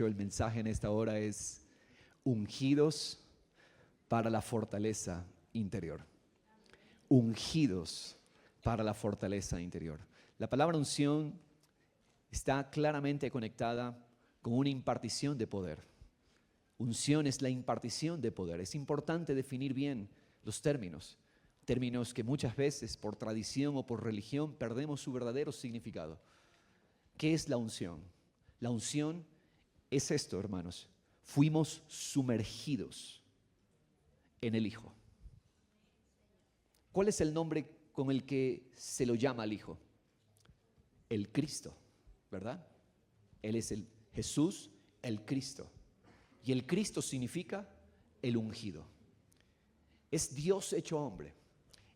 El mensaje en esta hora es ungidos para la fortaleza interior. Ungidos para la fortaleza interior. La palabra unción está claramente conectada con una impartición de poder. Unción es la impartición de poder. Es importante definir bien los términos que muchas veces por tradición o por religión perdemos su verdadero significado. ¿Qué es la unción? La unción es esto, hermanos. Fuimos sumergidos en el Hijo. ¿Cuál es el nombre con el que se lo llama al Hijo? El Cristo, ¿verdad? Él es el Jesús, el Cristo. Y el Cristo significa el ungido. Es Dios hecho hombre.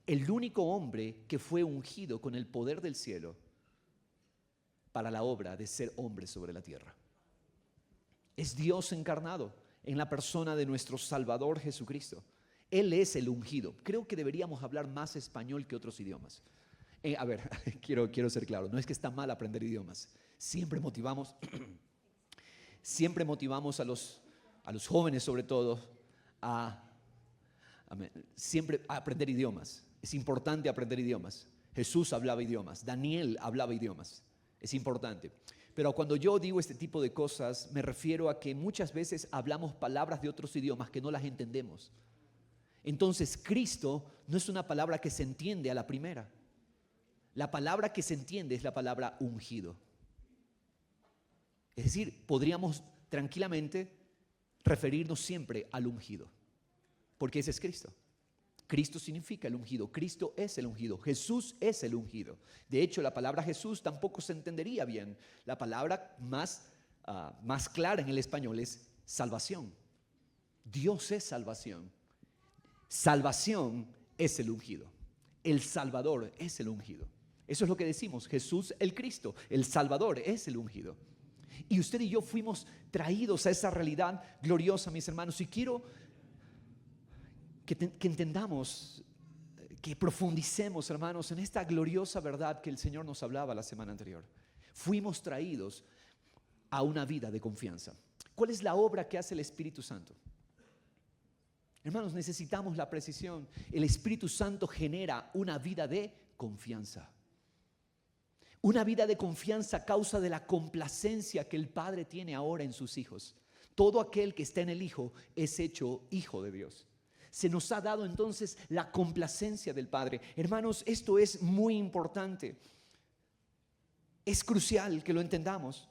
El único hombre que fue ungido con el poder del cielo para la obra de ser hombre sobre la tierra. Es Dios encarnado en la persona de nuestro Salvador Jesucristo. Él es el ungido. Creo que deberíamos hablar más español que otros idiomas. Quiero ser claro, no es que está mal aprender idiomas. Siempre motivamos a los jóvenes sobre todo siempre a aprender idiomas. Es importante aprender idiomas. Jesús hablaba idiomas, Daniel hablaba idiomas. Es importante. Pero cuando yo digo este tipo de cosas, me refiero a que muchas veces hablamos palabras de otros idiomas que no las entendemos. Entonces, Cristo no es una palabra que se entiende a la primera. La palabra que se entiende es la palabra ungido. Es decir, podríamos tranquilamente referirnos siempre al ungido, porque ese es Cristo. Cristo significa el ungido, Cristo es el ungido, Jesús es el ungido. De hecho, la palabra Jesús tampoco se entendería bien. La palabra más clara en el español es salvación. Dios es salvación. Salvación es el ungido. El Salvador es el ungido. Eso es lo que decimos, Jesús el Cristo, el Salvador es el ungido. Y usted y yo fuimos traídos a esa realidad gloriosa, mis hermanos, y quiero que entendamos, que profundicemos, hermanos, en esta gloriosa verdad que el Señor nos hablaba la semana anterior. Fuimos traídos a una vida de confianza. ¿Cuál es la obra que hace el Espíritu Santo? Hermanos, necesitamos la precisión. El Espíritu Santo genera una vida de confianza. Una vida de confianza a causa de la complacencia que el Padre tiene ahora en sus hijos. Todo aquel que está en el Hijo es hecho hijo de Dios. Se nos ha dado entonces la complacencia del Padre. Hermanos, esto es muy importante. Es crucial que lo entendamos.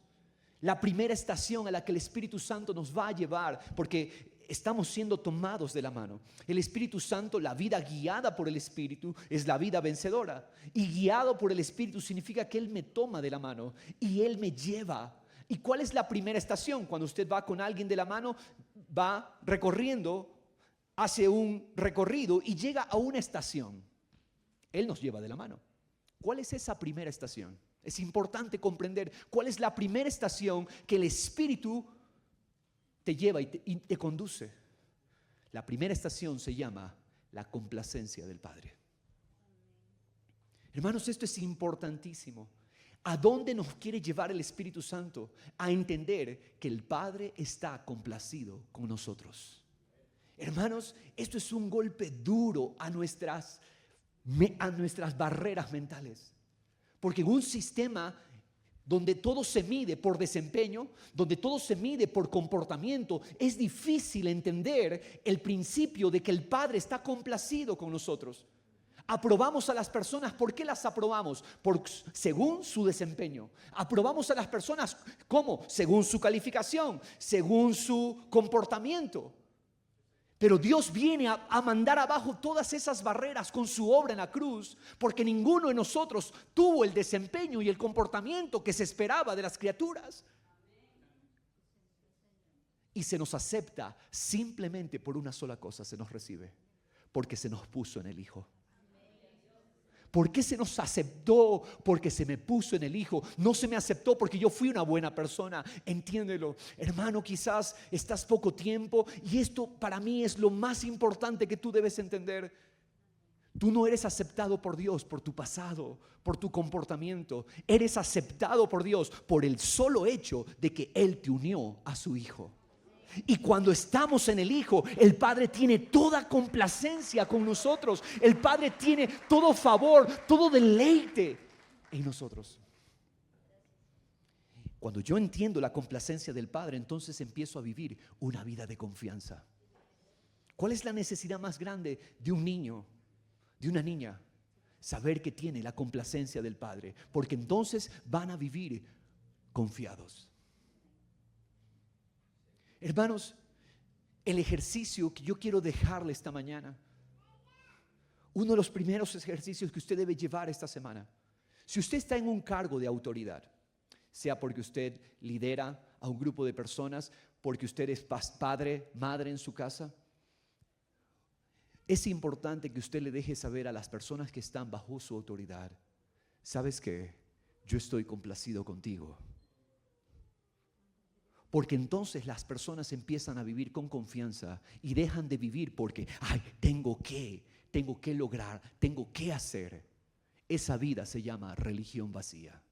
La primera estación a la que el Espíritu Santo nos va a llevar, porque estamos siendo tomados de la mano. El Espíritu Santo, la vida guiada por el Espíritu, es la vida vencedora. Y guiado por el Espíritu significa que Él me toma de la mano y Él me lleva. ¿Y cuál es la primera estación? Cuando usted va con alguien de la mano, va recorriendo, hace un recorrido y llega a una estación. Él nos lleva de la mano. ¿Cuál es esa primera estación? Es importante comprender cuál es la primera estación que el Espíritu te lleva y te conduce. La primera estación se llama la complacencia del Padre. Hermanos, esto es importantísimo. ¿A dónde nos quiere llevar el Espíritu Santo? A entender que el Padre está complacido con nosotros. Hermanos, esto es un golpe duro a nuestras barreras mentales. Porque en un sistema donde todo se mide por desempeño, donde todo se mide por comportamiento, es difícil entender el principio de que el Padre está complacido con nosotros. Aprobamos a las personas. ¿Por qué las aprobamos? Según su desempeño. Aprobamos a las personas, ¿cómo? Según su calificación, según su comportamiento. Pero Dios viene a mandar abajo todas esas barreras con su obra en la cruz, porque ninguno de nosotros tuvo el desempeño y el comportamiento que se esperaba de las criaturas. Y se nos acepta simplemente por una sola cosa, se nos recibe, porque se nos puso en el Hijo. ¿Por qué se nos aceptó? Porque se me puso en el Hijo. No se me aceptó porque yo fui una buena persona. Entiéndelo. Hermano, quizás estás poco tiempo y esto para mí es lo más importante que tú debes entender. Tú no eres aceptado por Dios por tu pasado, por tu comportamiento. Eres aceptado por Dios por el solo hecho de que Él te unió a su Hijo. Y cuando estamos en el Hijo, el Padre tiene toda complacencia con nosotros. El Padre tiene todo favor, todo deleite en nosotros. Cuando yo entiendo la complacencia del Padre, entonces empiezo a vivir una vida de confianza. ¿Cuál es la necesidad más grande de un niño, de una niña? Saber que tiene la complacencia del Padre, porque entonces van a vivir confiados. Hermanos, el ejercicio que yo quiero dejarle esta mañana, uno de los primeros ejercicios que usted debe llevar esta semana, si usted está en un cargo de autoridad, sea porque usted lidera a un grupo de personas, porque usted es padre, madre en su casa, es importante que usted le deje saber a las personas que están bajo su autoridad: ¿sabes qué? Yo estoy complacido contigo. Porque entonces las personas empiezan a vivir con confianza y dejan de vivir porque, tengo que lograr, tengo que hacer. Esa vida se llama religión vacía.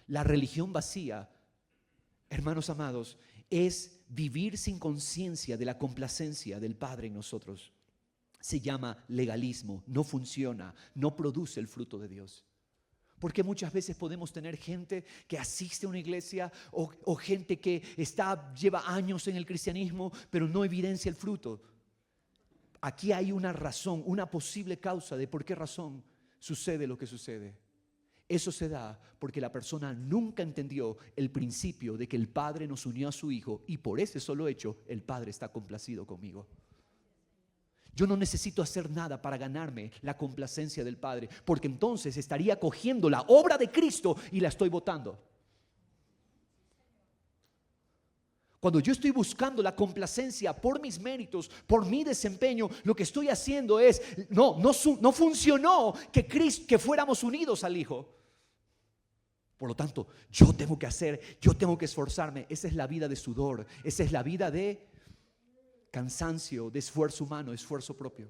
La religión vacía, hermanos amados, es vivir sin conciencia de la complacencia del Padre en nosotros. Se llama legalismo, no funciona, no produce el fruto de Dios. Porque muchas veces podemos tener gente que asiste a una iglesia o gente que lleva años en el cristianismo, pero no evidencia el fruto. Aquí hay una razón, una posible causa de por qué razón sucede lo que sucede. Eso se da porque la persona nunca entendió el principio de que el Padre nos unió a su Hijo y por ese solo hecho el Padre está complacido conmigo. Yo no necesito hacer nada para ganarme la complacencia del Padre, porque entonces estaría cogiendo la obra de Cristo y la estoy botando. Cuando yo estoy buscando la complacencia por mis méritos, por mi desempeño, lo que estoy haciendo es, no funcionó que fuéramos unidos al Hijo. Por lo tanto, yo tengo que esforzarme. Esa es la vida de sudor, esa es la vida de cansancio, de esfuerzo humano, esfuerzo propio.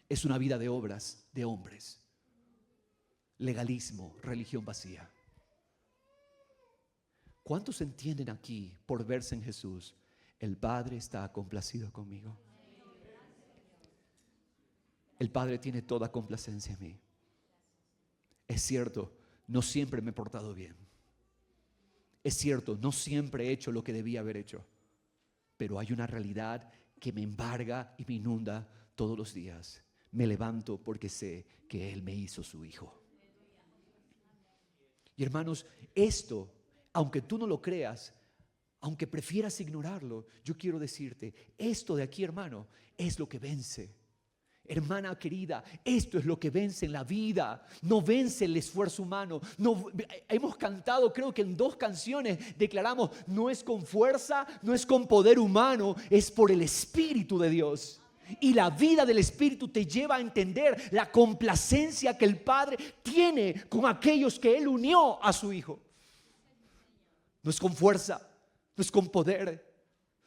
Es una vida de obras, de hombres. Legalismo, religión vacía. ¿Cuántos entienden aquí, por verse en Jesús, el Padre está complacido conmigo? El Padre tiene toda complacencia en mí. Es cierto, no siempre me he portado bien. Es cierto, no siempre he hecho lo que debía haber hecho. Pero hay una realidad que me embarga y me inunda todos los días. Me levanto porque sé que Él me hizo su Hijo. Y hermanos, esto, aunque tú no lo creas, aunque prefieras ignorarlo, yo quiero decirte, esto de aquí, hermano, es lo que vence. Hermana querida, esto es lo que vence en la vida. No vence el esfuerzo humano. No, hemos cantado, creo que en 2 canciones declaramos, no es con fuerza, no es con poder humano, es por el Espíritu de Dios. Y la vida del Espíritu te lleva a entender la complacencia que el Padre tiene con aquellos que Él unió a su Hijo. No es con fuerza, no es con poder,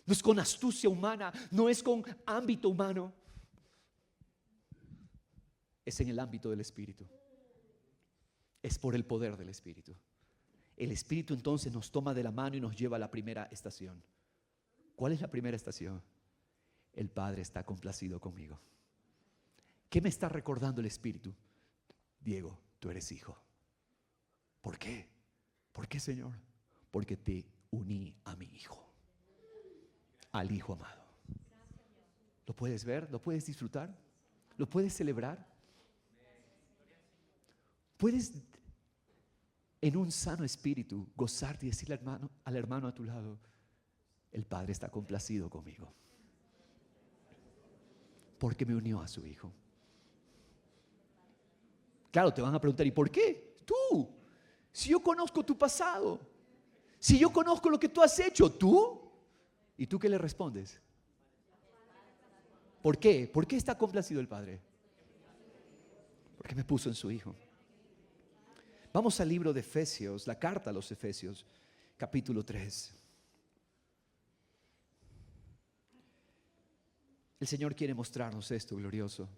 no es con astucia humana, no es con ámbito humano. Es en el ámbito del Espíritu. Es por el poder del Espíritu. El Espíritu entonces nos toma de la mano y nos lleva a la primera estación. ¿Cuál es la primera estación? El Padre está complacido conmigo. ¿Qué me está recordando el Espíritu? Diego, tú eres hijo. ¿Por qué? ¿Por qué, Señor? Porque te uní a mi Hijo, al Hijo amado. ¿Lo puedes ver? ¿Lo puedes disfrutar? ¿Lo puedes celebrar? Puedes en un sano espíritu gozarte y decirle al hermano a tu lado, el Padre está complacido conmigo porque me unió a su Hijo. Claro, te van a preguntar, ¿y por qué? Tú, si yo conozco tu pasado, si yo conozco lo que tú has hecho, ¿tú? ¿Y tú qué le respondes? ¿Por qué? ¿Por qué está complacido el Padre? Porque me puso en su Hijo. Vamos al libro de Efesios, la carta a los Efesios, capítulo 3. El Señor quiere mostrarnos esto glorioso,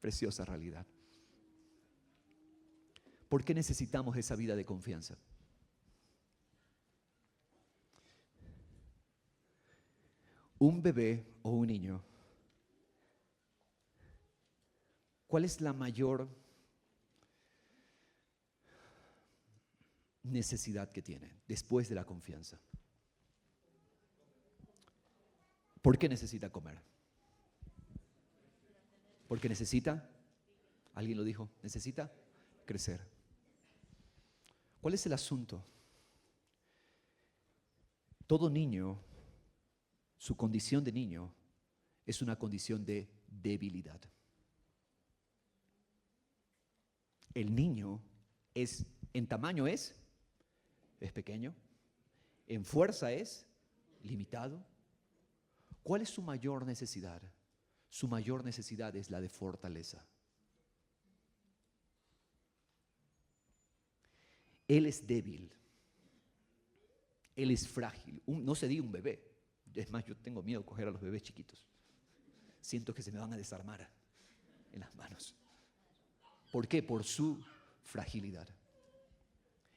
preciosa realidad. ¿Por qué necesitamos esa vida de confianza? Un bebé o un niño, ¿cuál es la mayor necesidad que tiene después de la confianza? ¿Por qué necesita comer? Porque necesita, alguien lo dijo, necesita crecer. ¿Cuál es el asunto? Todo niño, su condición de niño es una condición de debilidad. El niño en tamaño es pequeño, en fuerza es limitado. ¿Cuál es su mayor necesidad? Su mayor necesidad es la de fortaleza. Él es débil, él es frágil. No se diga un bebé. Es más, yo tengo miedo de coger a los bebés chiquitos. Siento que se me van a desarmar en las manos. ¿Por qué? Por su fragilidad.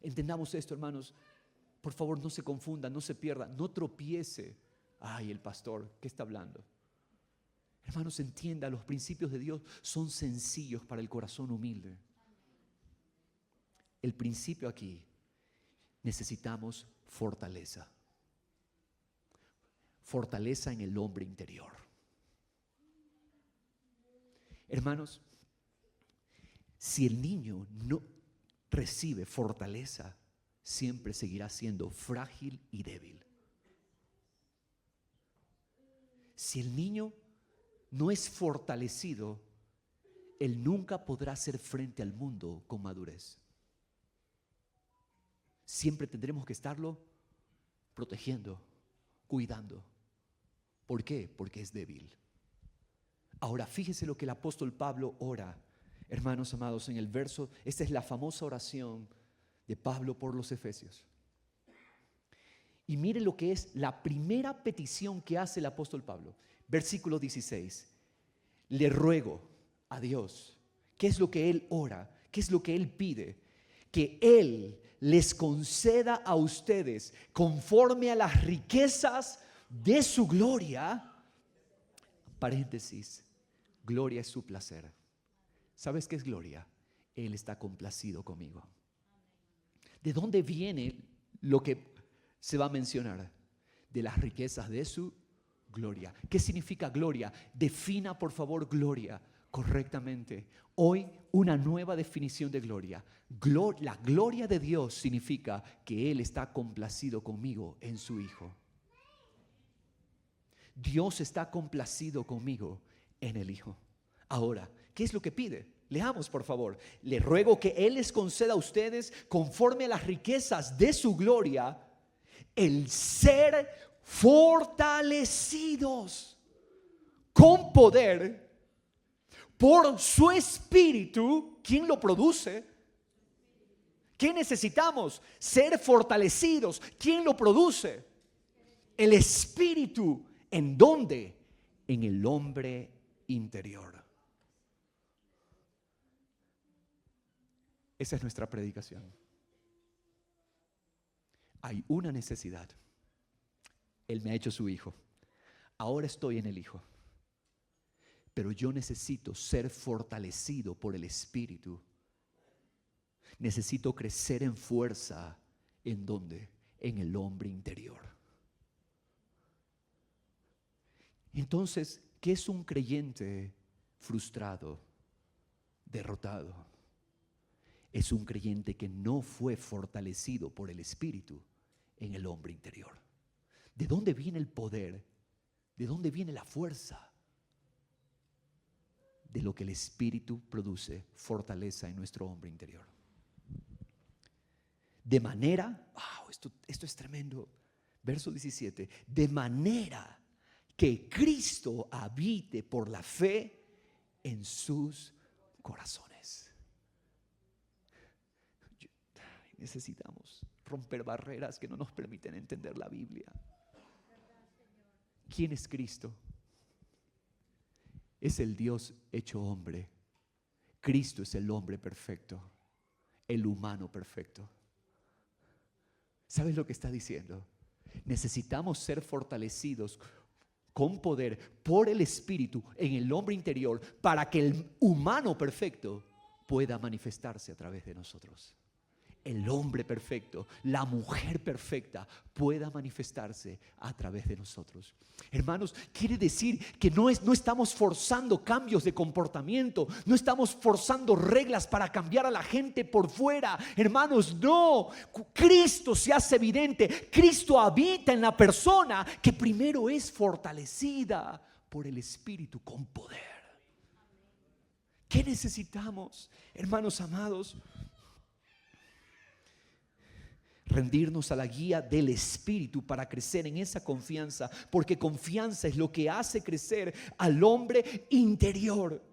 Entendamos esto, hermanos. Por favor, no se confunda, no se pierda, no tropiece. Ay, el pastor, ¿qué está hablando? Hermanos, entienda, los principios de Dios son sencillos para el corazón humilde. El principio aquí, necesitamos fortaleza. Fortaleza en el hombre interior. Hermanos, si el niño no recibe fortaleza, siempre seguirá siendo frágil y débil. Si el niño no es fortalecido, él nunca podrá hacer frente al mundo con madurez. Siempre tendremos que estarlo protegiendo, cuidando. ¿Por qué? Porque es débil. Ahora, fíjese lo que el apóstol Pablo ora, hermanos amados, en el verso. Esta es la famosa oración de Pablo por los Efesios. Y mire lo que es la primera petición que hace el apóstol Pablo. Versículo 16. Le ruego a Dios. ¿Qué es lo que él ora? ¿Qué es lo que él pide? Que él les conceda a ustedes, conforme a las riquezas de su gloria, paréntesis, gloria es su placer. ¿Sabes qué es gloria? Él está complacido conmigo. ¿De dónde viene lo que se va a mencionar? De las riquezas de su gloria. ¿Qué significa gloria? Defina, por favor, gloria correctamente. Hoy, una nueva definición de gloria. La gloria de Dios significa que Él está complacido conmigo en su Hijo. Dios está complacido conmigo en el Hijo. Ahora, ¿qué es lo que pide? Leamos, por favor. Le ruego que Él les conceda a ustedes, conforme a las riquezas de su gloria, el ser fortalecidos con poder por su Espíritu. ¿Quién lo produce? ¿Qué necesitamos? Ser fortalecidos. ¿Quién lo produce? El Espíritu. ¿En dónde? En el hombre interior. Esa es nuestra predicación. Hay una necesidad. Él me ha hecho su hijo. Ahora estoy en el Hijo. Pero yo necesito ser fortalecido por el Espíritu. Necesito crecer en fuerza. ¿En dónde? En el hombre interior. Entonces, ¿qué es un creyente frustrado, derrotado? Es un creyente que no fue fortalecido por el Espíritu en el hombre interior. ¿De dónde viene el poder? ¿De dónde viene la fuerza? De lo que el Espíritu produce, fortaleza en nuestro hombre interior. De manera, esto es tremendo, verso 17, de manera que Cristo habite por la fe en sus corazones. Necesitamos romper barreras que no nos permiten entender la Biblia. ¿Quién es Cristo? Es el Dios hecho hombre. Cristo es el hombre perfecto, el humano perfecto. ¿Sabes lo que está diciendo? Necesitamos ser fortalecidos con poder por el Espíritu en el hombre interior para que el humano perfecto pueda manifestarse a través de nosotros. El hombre perfecto, la mujer perfecta pueda manifestarse a través de nosotros. Hermanos, quiere decir que no estamos forzando cambios de comportamiento, no estamos forzando reglas para cambiar a la gente por fuera. Hermanos, no. Cristo se hace evidente, Cristo habita en la persona que primero es fortalecida por el Espíritu con poder. ¿Qué necesitamos, hermanos amados? Rendirnos a la guía del Espíritu para crecer en esa confianza, porque confianza es lo que hace crecer al hombre interior.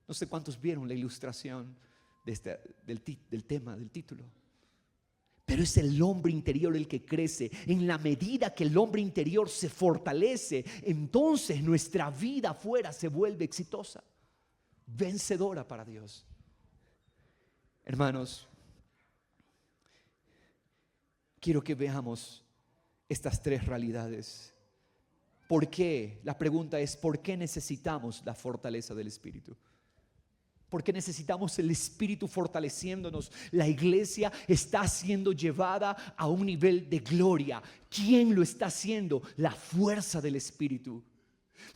No sé cuántos vieron la ilustración del tema, del título. Pero es el hombre interior el que crece. En la medida que el hombre interior se fortalece, entonces nuestra vida afuera se vuelve exitosa, vencedora para Dios. Hermanos, quiero que veamos estas tres realidades. ¿Por qué? La pregunta es, ¿por qué necesitamos la fortaleza del Espíritu? ¿Por qué necesitamos el Espíritu fortaleciéndonos? La iglesia está siendo llevada a un nivel de gloria. ¿Quién lo está haciendo? La fuerza del Espíritu.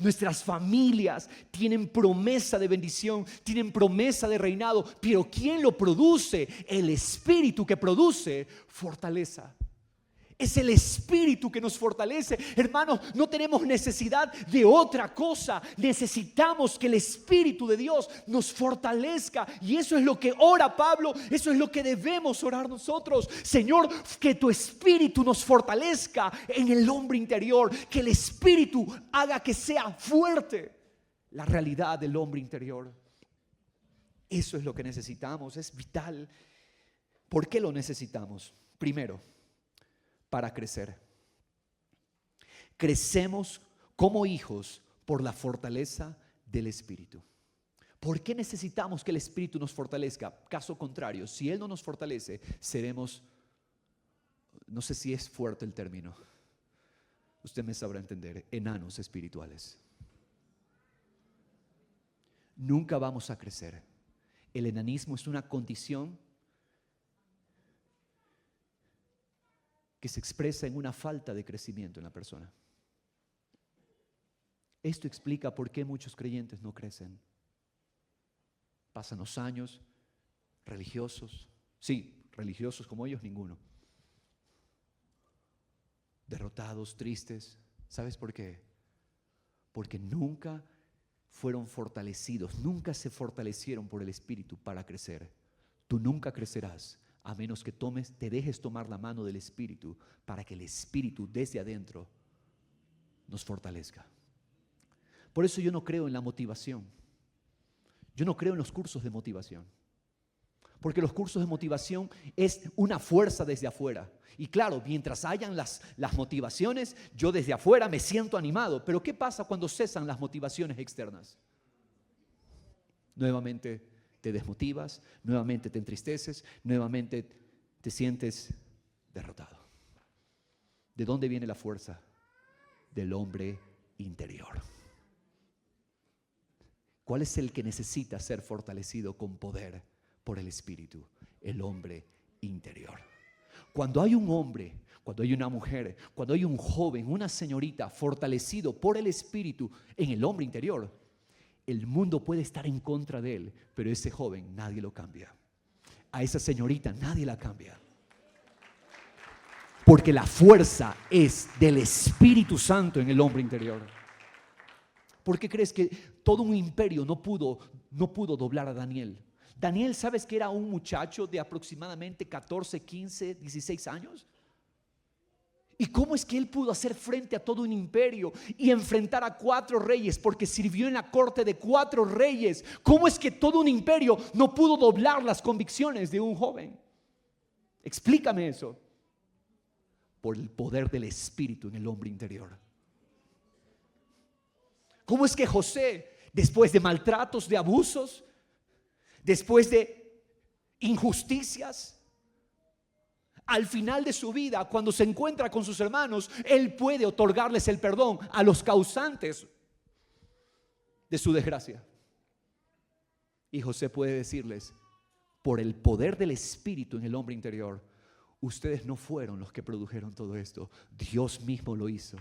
Nuestras familias tienen promesa de bendición, tienen promesa de reinado, pero ¿quién lo produce? El Espíritu que produce fortaleza. Es el Espíritu que nos fortalece. Hermanos, no tenemos necesidad de otra cosa. Necesitamos que el Espíritu de Dios nos fortalezca. Y eso es lo que ora Pablo. Eso es lo que debemos orar nosotros. Señor, que tu Espíritu nos fortalezca en el hombre interior. Que el Espíritu haga que sea fuerte la realidad del hombre interior. Eso es lo que necesitamos. Es vital. ¿Por qué lo necesitamos? Primero, para crecer. Crecemos como hijos por la fortaleza del Espíritu. ¿Por qué necesitamos que el Espíritu nos fortalezca? Caso contrario, si Él no nos fortalece, seremos, no sé si es fuerte el término, usted me sabrá entender, enanos espirituales. Nunca vamos a crecer. El enanismo es una condición que se expresa en una falta de crecimiento en la persona. Esto explica por qué muchos creyentes no crecen. Pasan los años, religiosos, sí, religiosos como ellos, ninguno. Derrotados, tristes. ¿Sabes por qué? Porque nunca fueron fortalecidos, nunca se fortalecieron por el Espíritu para crecer. Tú nunca crecerás a menos que te dejes tomar la mano del Espíritu para que el Espíritu desde adentro nos fortalezca. Por eso yo no creo en la motivación. Yo no creo en los cursos de motivación. Porque los cursos de motivación es una fuerza desde afuera. Y claro, mientras hayan las motivaciones, yo desde afuera me siento animado. Pero ¿qué pasa cuando cesan las motivaciones externas? Nuevamente te desmotivas, nuevamente te entristeces, nuevamente te sientes derrotado. ¿De dónde viene la fuerza? Del hombre interior. ¿Cuál es el que necesita ser fortalecido con poder por el Espíritu? El hombre interior. Cuando hay un hombre, cuando hay una mujer, cuando hay un joven, una señorita fortalecido por el Espíritu en el hombre interior, el mundo puede estar en contra de él, pero ese joven nadie lo cambia. A esa señorita nadie la cambia. Porque la fuerza es del Espíritu Santo en el hombre interior. ¿Por qué crees que todo un imperio no pudo doblar a Daniel? Daniel, ¿sabes que era un muchacho de aproximadamente 14, 15, 16 años? ¿Y cómo es que él pudo hacer frente a todo un imperio y enfrentar a 4 reyes? Porque sirvió en la corte de 4 reyes. ¿Cómo es que todo un imperio no pudo doblar las convicciones de un joven? Explícame eso. Por el poder del Espíritu en el hombre interior. ¿Cómo es que José, después de maltratos, de abusos, después de injusticias, al final de su vida, cuando se encuentra con sus hermanos, él puede otorgarles el perdón a los causantes de su desgracia? Y José puede decirles, por el poder del Espíritu en el hombre interior, ustedes no fueron los que produjeron todo esto, Dios mismo lo hizo.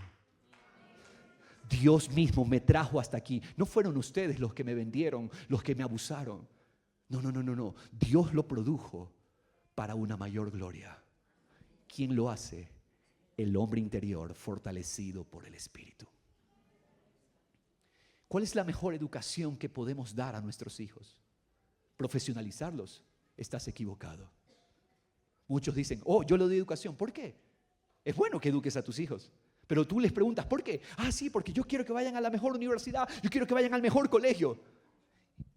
Dios mismo me trajo hasta aquí. No fueron ustedes los que me vendieron, los que me abusaron. No. Dios lo produjo para una mayor gloria. ¿Quién lo hace? El hombre interior fortalecido por el Espíritu. ¿Cuál es la mejor educación que podemos dar a nuestros hijos? Profesionalizarlos. Estás equivocado. Muchos dicen, yo le doy educación. ¿Por qué? Es bueno que eduques a tus hijos. Pero tú les preguntas, ¿por qué? Sí, porque yo quiero que vayan a la mejor universidad. Yo quiero que vayan al mejor colegio.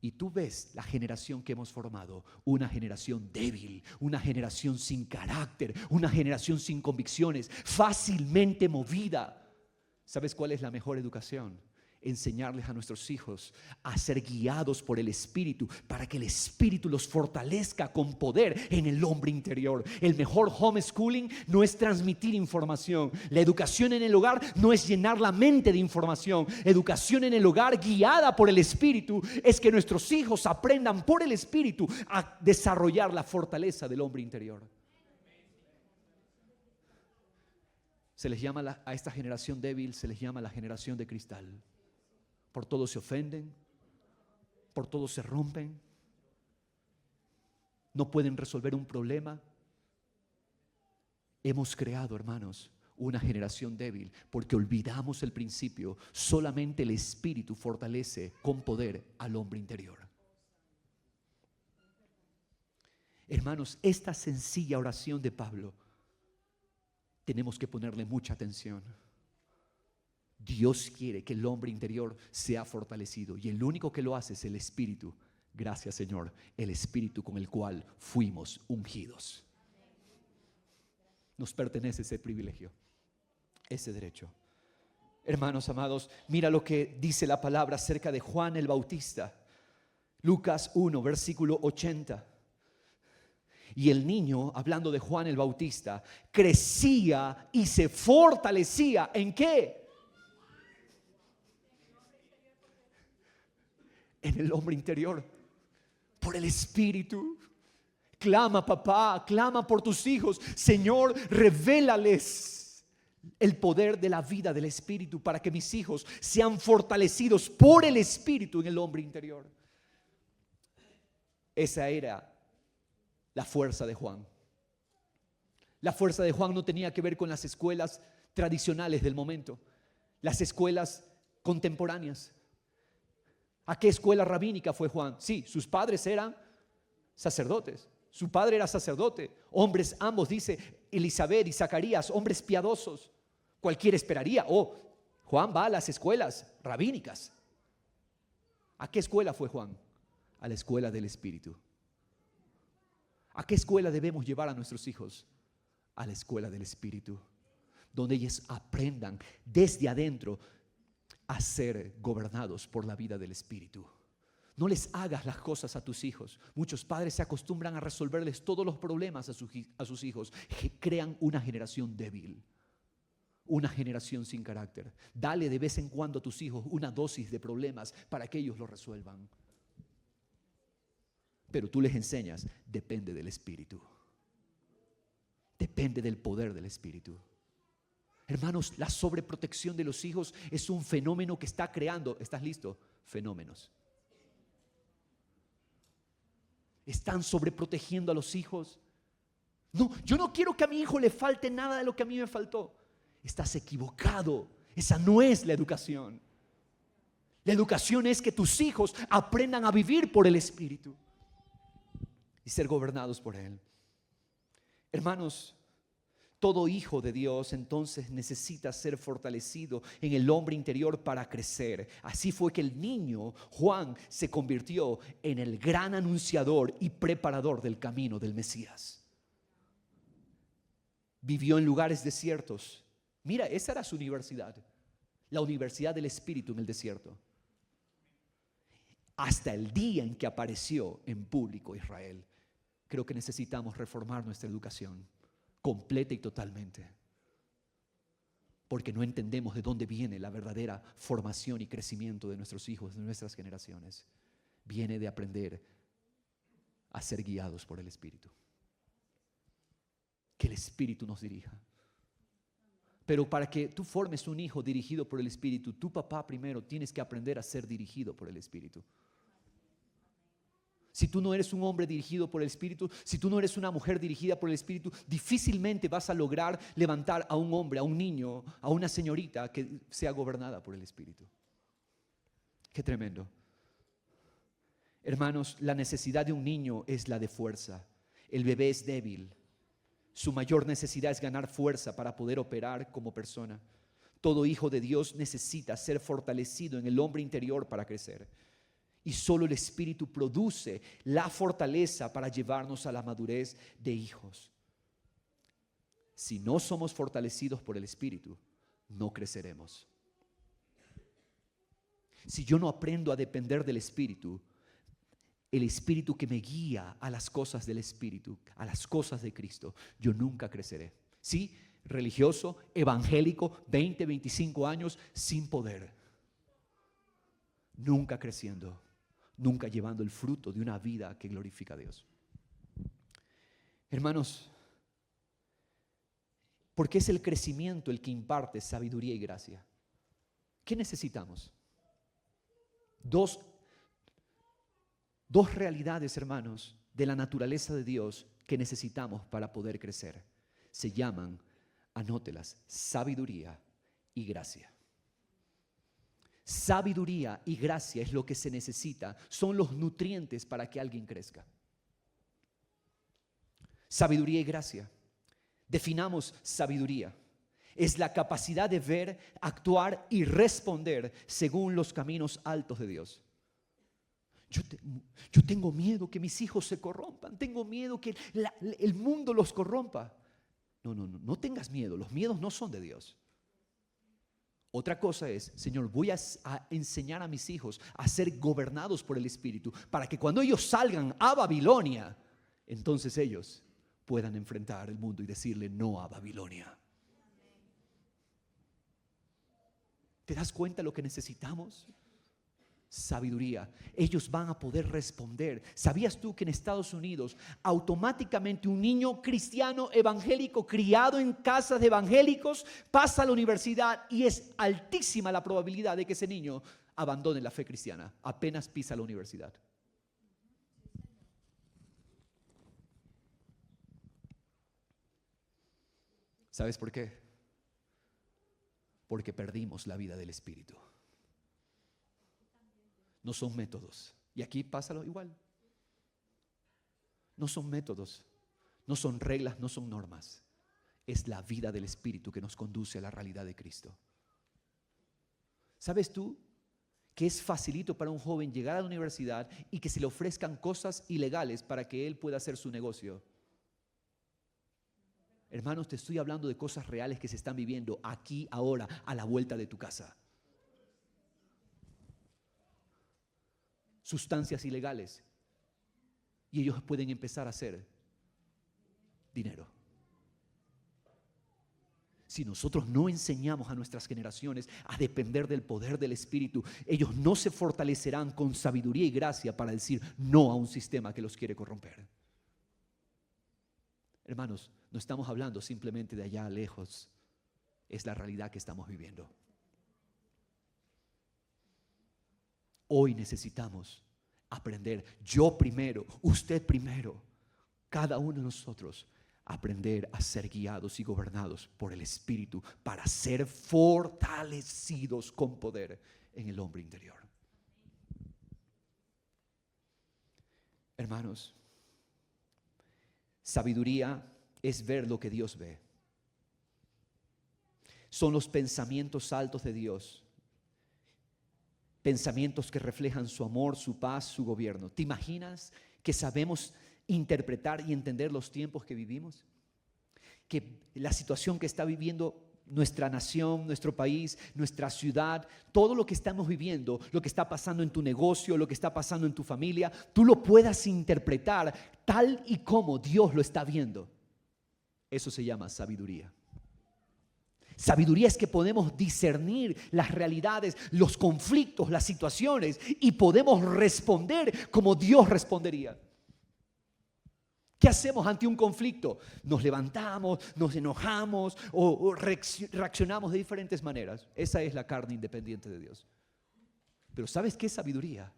Y tú ves la generación que hemos formado, una generación débil, una generación sin carácter, una generación sin convicciones, fácilmente movida. ¿Sabes cuál es la mejor educación? Enseñarles a nuestros hijos a ser guiados por el Espíritu, para que el Espíritu los fortalezca con poder en el hombre interior. El mejor homeschooling no es transmitir información. La educación en el hogar no es llenar la mente de información. Educación en el hogar guiada por el Espíritu es que nuestros hijos aprendan por el Espíritu a desarrollar la fortaleza del hombre interior. Se les llama a esta generación débil, se les llama la generación de cristal. Por todo se ofenden, por todo se rompen, no pueden resolver un problema. Hemos creado, hermanos, una generación débil porque olvidamos el principio. Solamente el Espíritu fortalece con poder al hombre interior. Hermanos, esta sencilla oración de Pablo tenemos que ponerle mucha atención. Dios quiere que el hombre interior sea fortalecido y el único que lo hace es el Espíritu. Gracias, Señor, el Espíritu con el cual fuimos ungidos. Nos pertenece ese privilegio, ese derecho. Hermanos amados, mira lo que dice la palabra acerca de Juan el Bautista. Lucas 1, versículo 80. Y el niño, hablando de Juan el Bautista, crecía y se fortalecía. ¿En qué? En el hombre interior, por el Espíritu. Clama, papá, clama por tus hijos. Señor, revélales el poder de la vida del Espíritu para que mis hijos sean fortalecidos por el Espíritu en el hombre interior. Esa era la fuerza de Juan. La fuerza de Juan no tenía que ver con las escuelas tradicionales del momento, las escuelas contemporáneas. ¿A qué escuela rabínica fue Juan? Sí, sus padres eran sacerdotes. Su padre era sacerdote. Hombres ambos, dice Elizabeth y Zacarías, hombres piadosos. Cualquiera esperaría, Juan va a las escuelas rabínicas. ¿A qué escuela fue Juan? A la escuela del Espíritu. ¿A qué escuela debemos llevar a nuestros hijos? A la escuela del Espíritu, donde ellos aprendan desde adentro a ser gobernados por la vida del Espíritu. No les hagas las cosas a tus hijos. Muchos padres se acostumbran a resolverles todos los problemas a sus hijos. Crean una generación débil, una generación sin carácter. Dale de vez en cuando a tus hijos una dosis de problemas para que ellos lo resuelvan. Pero tú les enseñas, depende del Espíritu. Depende del poder del Espíritu. Hermanos, la sobreprotección de los hijos es un fenómeno que está creando, ¿estás listo? Fenómenos. ¿Están sobreprotegiendo a los hijos? No, yo no quiero que a mi hijo le falte nada de lo que a mí me faltó. Estás equivocado. Esa no es la educación. La educación es que tus hijos aprendan a vivir por el Espíritu y ser gobernados por Él. Hermanos, todo hijo de Dios entonces necesita ser fortalecido en el hombre interior para crecer. Así fue que el niño Juan se convirtió en el gran anunciador y preparador del camino del Mesías. Vivió en lugares desiertos. Mira, esa era su universidad. la universidad del Espíritu en el desierto. Hasta el día en que apareció en público Israel. Creo que necesitamos reformar nuestra educación completa y totalmente. Porque no entendemos de dónde viene la verdadera formación y crecimiento de nuestros hijos, de nuestras generaciones. Viene de aprender a ser guiados por el Espíritu. Que el Espíritu nos dirija. Pero para que tú formes un hijo dirigido por el Espíritu, tu papá primero tienes que aprender a ser dirigido por el Espíritu. Si tú no eres un hombre dirigido por el Espíritu, si tú no eres una mujer dirigida por el Espíritu, difícilmente vas a lograr levantar a un hombre, a un niño, a una señorita que sea gobernada por el Espíritu. Qué tremendo. Hermanos, la necesidad de un niño es la de fuerza. El bebé es débil. Su mayor necesidad es ganar fuerza para poder operar como persona. Todo hijo de Dios necesita ser fortalecido en el hombre interior para crecer. Y solo el Espíritu produce la fortaleza para llevarnos a la madurez de hijos. Si no somos fortalecidos por el Espíritu, no creceremos. Si yo no aprendo a depender del Espíritu, el Espíritu que me guía a las cosas del Espíritu, a las cosas de Cristo, yo nunca creceré. Sí, religioso, evangélico, 20, 25 años, sin poder. Nunca creciendo. Nunca llevando el fruto de una vida que glorifica a Dios. Hermanos, porque es el crecimiento el que imparte sabiduría y gracia. ¿Qué necesitamos? Dos realidades, hermanos, de la naturaleza de Dios que necesitamos para poder crecer. Se llaman, anótelas, sabiduría y gracia. Sabiduría y gracia es lo que se necesita, son los nutrientes para que alguien crezca. Sabiduría y gracia. Definamos sabiduría. Es la capacidad de ver, actuar y responder según los caminos altos de Dios. Yo tengo miedo que mis hijos se corrompan, tengo miedo que el mundo los corrompa. No tengas miedo, los miedos no son de Dios. Otra cosa es, Señor, voy a enseñar a mis hijos a ser gobernados por el Espíritu para que cuando ellos salgan a Babilonia, entonces ellos puedan enfrentar el mundo y decirle no a Babilonia. ¿Te das cuenta de lo que necesitamos? Sabiduría. Ellos van a poder responder. ¿Sabías tú que en Estados Unidos automáticamente un niño cristiano evangélico criado en casas de evangélicos pasa a la universidad y es altísima la probabilidad de que ese niño abandone la fe cristiana apenas pisa la universidad? ¿Sabes por qué? Porque perdimos la vida del Espíritu. No son métodos. Y aquí pasa lo igual. No son métodos, no son reglas, no son normas. Es la vida del Espíritu que nos conduce a la realidad de Cristo. ¿Sabes tú que es facilito para un joven llegar a la universidad y que se le ofrezcan cosas ilegales para que él pueda hacer su negocio? Hermanos, te estoy hablando de cosas reales que se están viviendo aquí, ahora, a la vuelta de tu casa. Sustancias ilegales y ellos pueden empezar a hacer dinero. Si nosotros no enseñamos a nuestras generaciones a depender del poder del Espíritu, ellos no se fortalecerán con sabiduría y gracia para decir no a un sistema que los quiere corromper. Hermanos, no estamos hablando simplemente de allá lejos, es la realidad que estamos viviendo. Hoy necesitamos aprender, yo primero, usted primero, cada uno de nosotros, aprender a ser guiados y gobernados por el Espíritu para ser fortalecidos con poder en el hombre interior. Hermanos, sabiduría es ver lo que Dios ve. Son los pensamientos altos de Dios. Pensamientos que reflejan su amor, su paz, su gobierno. ¿Te imaginas que sabemos interpretar y entender los tiempos que vivimos? Que la situación que está viviendo nuestra nación, nuestro país, nuestra ciudad, todo lo que estamos viviendo, lo que está pasando en tu negocio, lo que está pasando en tu familia, tú lo puedas interpretar tal y como Dios lo está viendo. Eso se llama sabiduría. Sabiduría es que podemos discernir las realidades, los conflictos, las situaciones y podemos responder como Dios respondería. ¿Qué hacemos ante un conflicto? Nos levantamos, nos enojamos o reaccionamos de diferentes maneras. Esa es la carne independiente de Dios. Pero ¿sabes qué es sabiduría?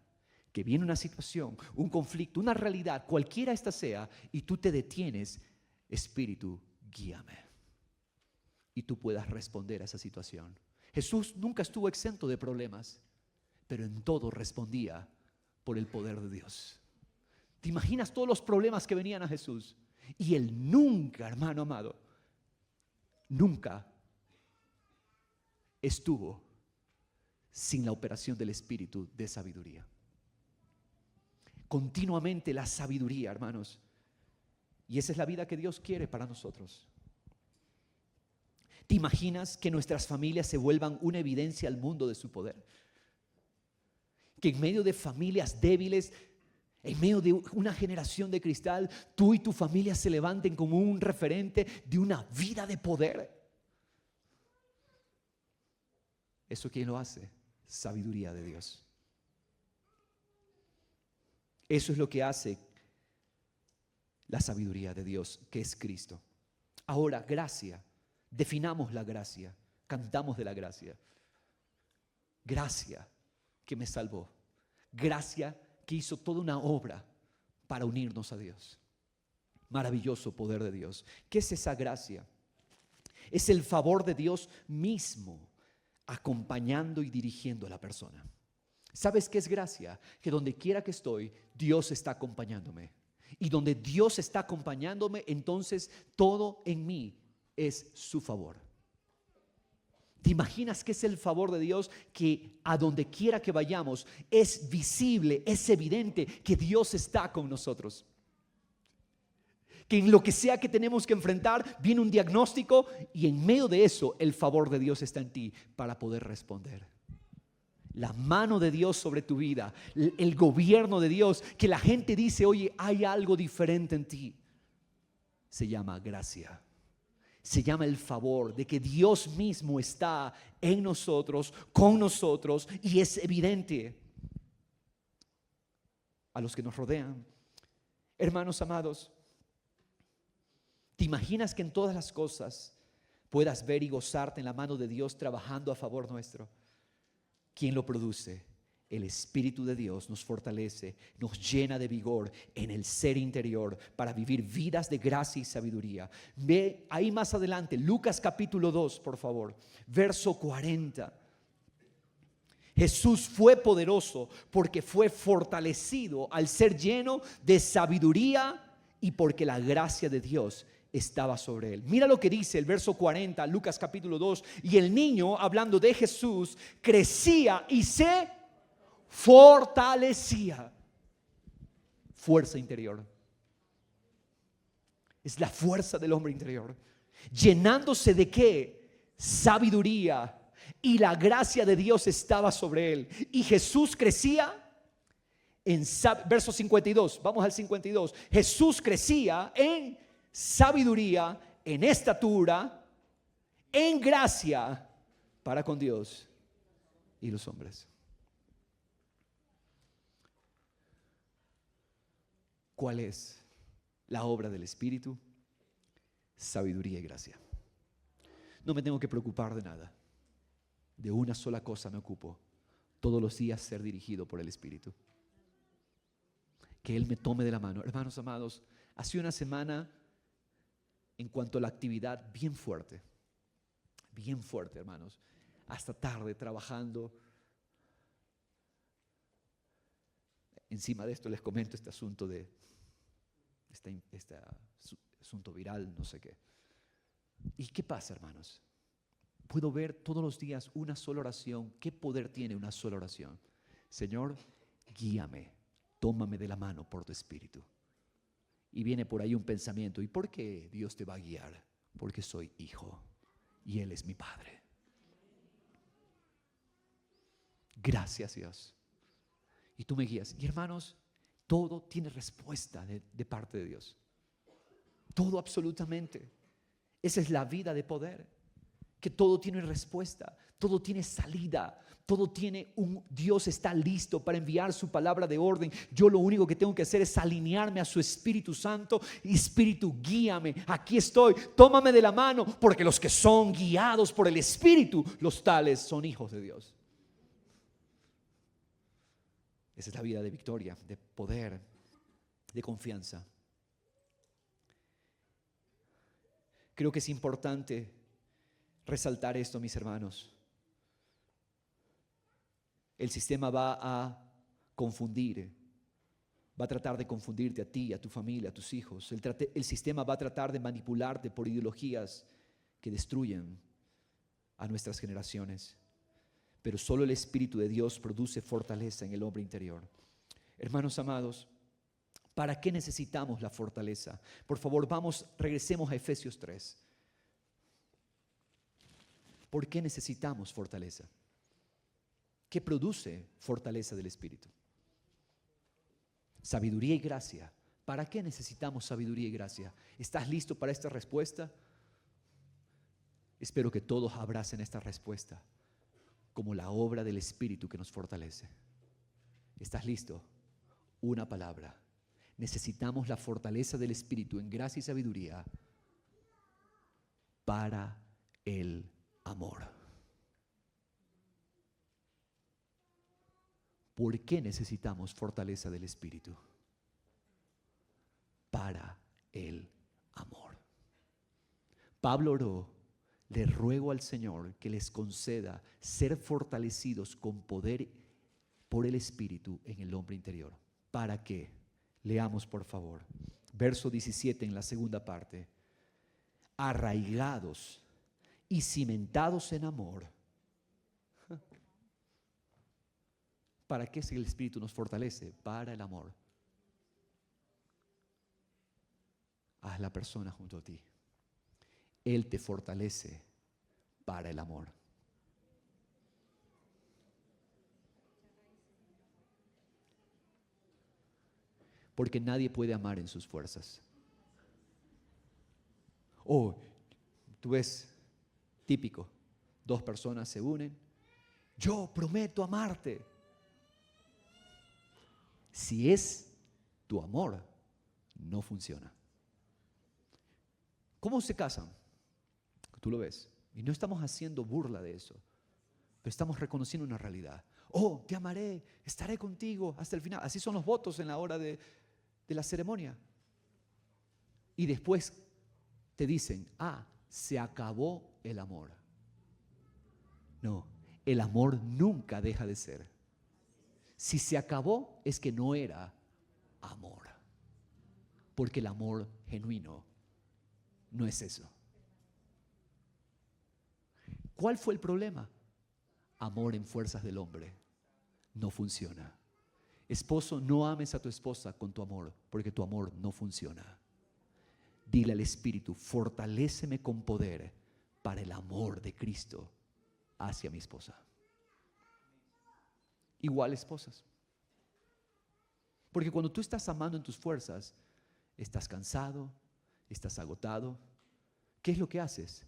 Que viene una situación, un conflicto, una realidad, cualquiera esta sea, y tú te detienes, Espíritu, guíame. Y tú puedas responder a esa situación. Jesús nunca estuvo exento de problemas, pero en todo respondía por el poder de Dios. ¿Te imaginas todos los problemas que venían a Jesús? Y Él nunca, hermano amado, nunca estuvo sin la operación del Espíritu de sabiduría. Continuamente la sabiduría, hermanos. Y esa es la vida que Dios quiere para nosotros. ¿Te imaginas que nuestras familias se vuelvan una evidencia al mundo de su poder? Que en medio de familias débiles, en medio de una generación de cristal, tú y tu familia se levanten como un referente de una vida de poder. ¿Eso quién lo hace? Sabiduría de Dios. Eso es lo que hace la sabiduría de Dios, que es Cristo. Ahora, gracia. Definamos la gracia. Cantamos de la gracia. Gracia que me salvó. Gracia que hizo toda una obra para unirnos a Dios. Maravilloso poder de Dios. ¿Qué es esa gracia? Es el favor de Dios mismo acompañando y dirigiendo a la persona. ¿Sabes qué es gracia? Que donde quiera que estoy, Dios está acompañándome. Y donde Dios está acompañándome, entonces todo en mí es su favor. ¿Te imaginas qué es el favor de Dios? Que a donde quiera que vayamos es visible, es evidente que Dios está con nosotros. Que en lo que sea que tenemos que enfrentar viene un diagnóstico y en medio de eso el favor de Dios está en ti para poder responder. La mano de Dios sobre tu vida, el gobierno de Dios, que la gente dice, oye, hay algo diferente en ti. Se llama gracia. Se llama el favor de que Dios mismo está en nosotros, con nosotros, y es evidente a los que nos rodean. Hermanos amados, ¿te imaginas que en todas las cosas puedas ver y gozarte en la mano de Dios trabajando a favor nuestro? ¿Quién lo produce? El Espíritu de Dios nos fortalece, nos llena de vigor en el ser interior para vivir vidas de gracia y sabiduría. Ve ahí más adelante, Lucas capítulo 2, por favor, verso 40. Jesús fue poderoso porque fue fortalecido al ser lleno de sabiduría y porque la gracia de Dios estaba sobre él. Mira lo que dice el verso 40, Lucas capítulo 2. Y el niño, hablando de Jesús, crecía y se fortalecía. Fuerza interior. Es la fuerza del hombre interior. Llenándose de ¿qué? Sabiduría. Y la gracia de Dios estaba sobre él. Y Jesús crecía en verso 52. Vamos al 52. Jesús crecía en sabiduría, en estatura, en gracia para con Dios y los hombres. ¿Cuál es la obra del Espíritu? Sabiduría y gracia. No me tengo que preocupar de nada. De una sola cosa me ocupo. Todos los días ser dirigido por el Espíritu. Que Él me tome de la mano. Hermanos amados, hace una semana, en cuanto a la actividad, bien fuerte, hermanos. Hasta tarde trabajando. Encima de esto les comento este asunto de este asunto viral, no sé qué. ¿Y qué pasa, hermanos? Puedo ver todos los días una sola oración. ¿Qué poder tiene una sola oración? Señor, guíame, tómame de la mano por tu Espíritu. Y viene por ahí un pensamiento, ¿y por qué Dios te va a guiar? Porque soy hijo y Él es mi Padre. Gracias, Dios. Y tú me guías. Y hermanos, todo tiene respuesta de parte de Dios. Todo absolutamente. Esa es la vida de poder. Que todo tiene respuesta, todo tiene salida, todo tiene Dios está listo para enviar su palabra de orden. Yo lo único que tengo que hacer es alinearme a su Espíritu Santo. Espíritu, guíame, aquí estoy, tómame de la mano, porque los que son guiados por el Espíritu, los tales son hijos de Dios. Esa es la vida de victoria, de poder, de confianza. Creo que es importante resaltar esto, mis hermanos. El sistema va a confundir, va a tratar de confundirte a ti, a tu familia, a tus hijos. El sistema va a tratar de manipularte por ideologías que destruyen a nuestras generaciones. Pero solo el Espíritu de Dios produce fortaleza en el hombre interior. Hermanos amados, ¿para qué necesitamos la fortaleza? Por favor, regresemos a Efesios 3. ¿Por qué necesitamos fortaleza? ¿Qué produce fortaleza del Espíritu? Sabiduría y gracia. ¿Para qué necesitamos sabiduría y gracia? ¿Estás listo para esta respuesta? Espero que todos abracen esta respuesta como la obra del Espíritu que nos fortalece. ¿Estás listo? Una palabra. Necesitamos la fortaleza del Espíritu en gracia y sabiduría para el amor. ¿Por qué necesitamos fortaleza del Espíritu? Para el amor. Pablo oró: le ruego al Señor que les conceda ser fortalecidos con poder por el Espíritu en el hombre interior. ¿Para qué? Leamos por favor. Verso 17 en la segunda parte. Arraigados y cimentados en amor. ¿Para qué el Espíritu nos fortalece? Para el amor. Haz la persona junto a ti. Él te fortalece para el amor. Porque nadie puede amar en sus fuerzas. Tú ves, típico, dos personas se unen. Yo prometo amarte. Si es tu amor, no funciona. ¿Cómo se casan? Tú lo ves. Y no estamos haciendo burla de eso, pero estamos reconociendo una realidad. Te amaré, estaré contigo hasta el final. Así son los votos en la hora de la ceremonia. Y después te dicen, se acabó el amor. No, el amor nunca deja de ser. Si se acabó, es que no era amor. Porque el amor genuino no es eso. ¿Cuál fue el problema? Amor en fuerzas del hombre. No funciona. Esposo, no ames a tu esposa con tu amor, porque tu amor no funciona. Dile al Espíritu: fortaléceme con poder para el amor de Cristo hacia mi esposa. Igual esposas. Porque cuando tú estás amando en tus fuerzas, estás cansado, estás agotado. ¿Qué es lo que haces?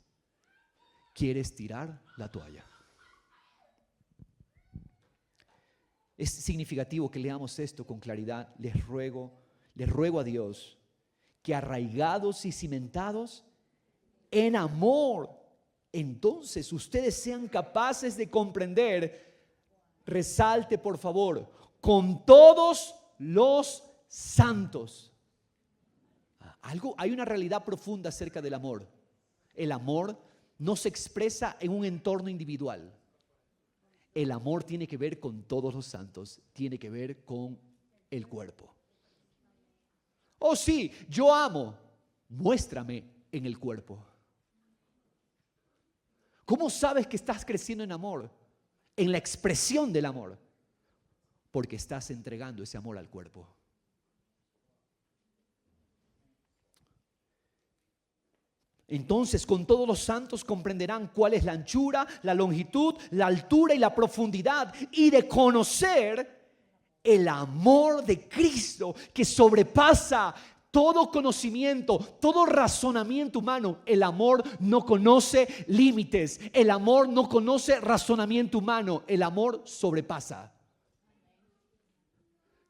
Quieres tirar la toalla. Es significativo que leamos esto con claridad. Les ruego a Dios que arraigados y cimentados en amor, entonces ustedes sean capaces de comprender. Resalte por favor, con todos los santos. Hay una realidad profunda acerca del amor. El amor no se expresa en un entorno individual. El amor tiene que ver con todos los santos, tiene que ver con el cuerpo. Sí, yo amo, muéstrame en el cuerpo. ¿Cómo sabes que estás creciendo en amor? En la expresión del amor, porque estás entregando ese amor al cuerpo. Entonces con todos los santos comprenderán cuál es la anchura, la longitud, la altura y la profundidad, y de conocer el amor de Cristo que sobrepasa todo conocimiento, todo razonamiento humano. El amor no conoce límites, el amor no conoce razonamiento humano, el amor sobrepasa.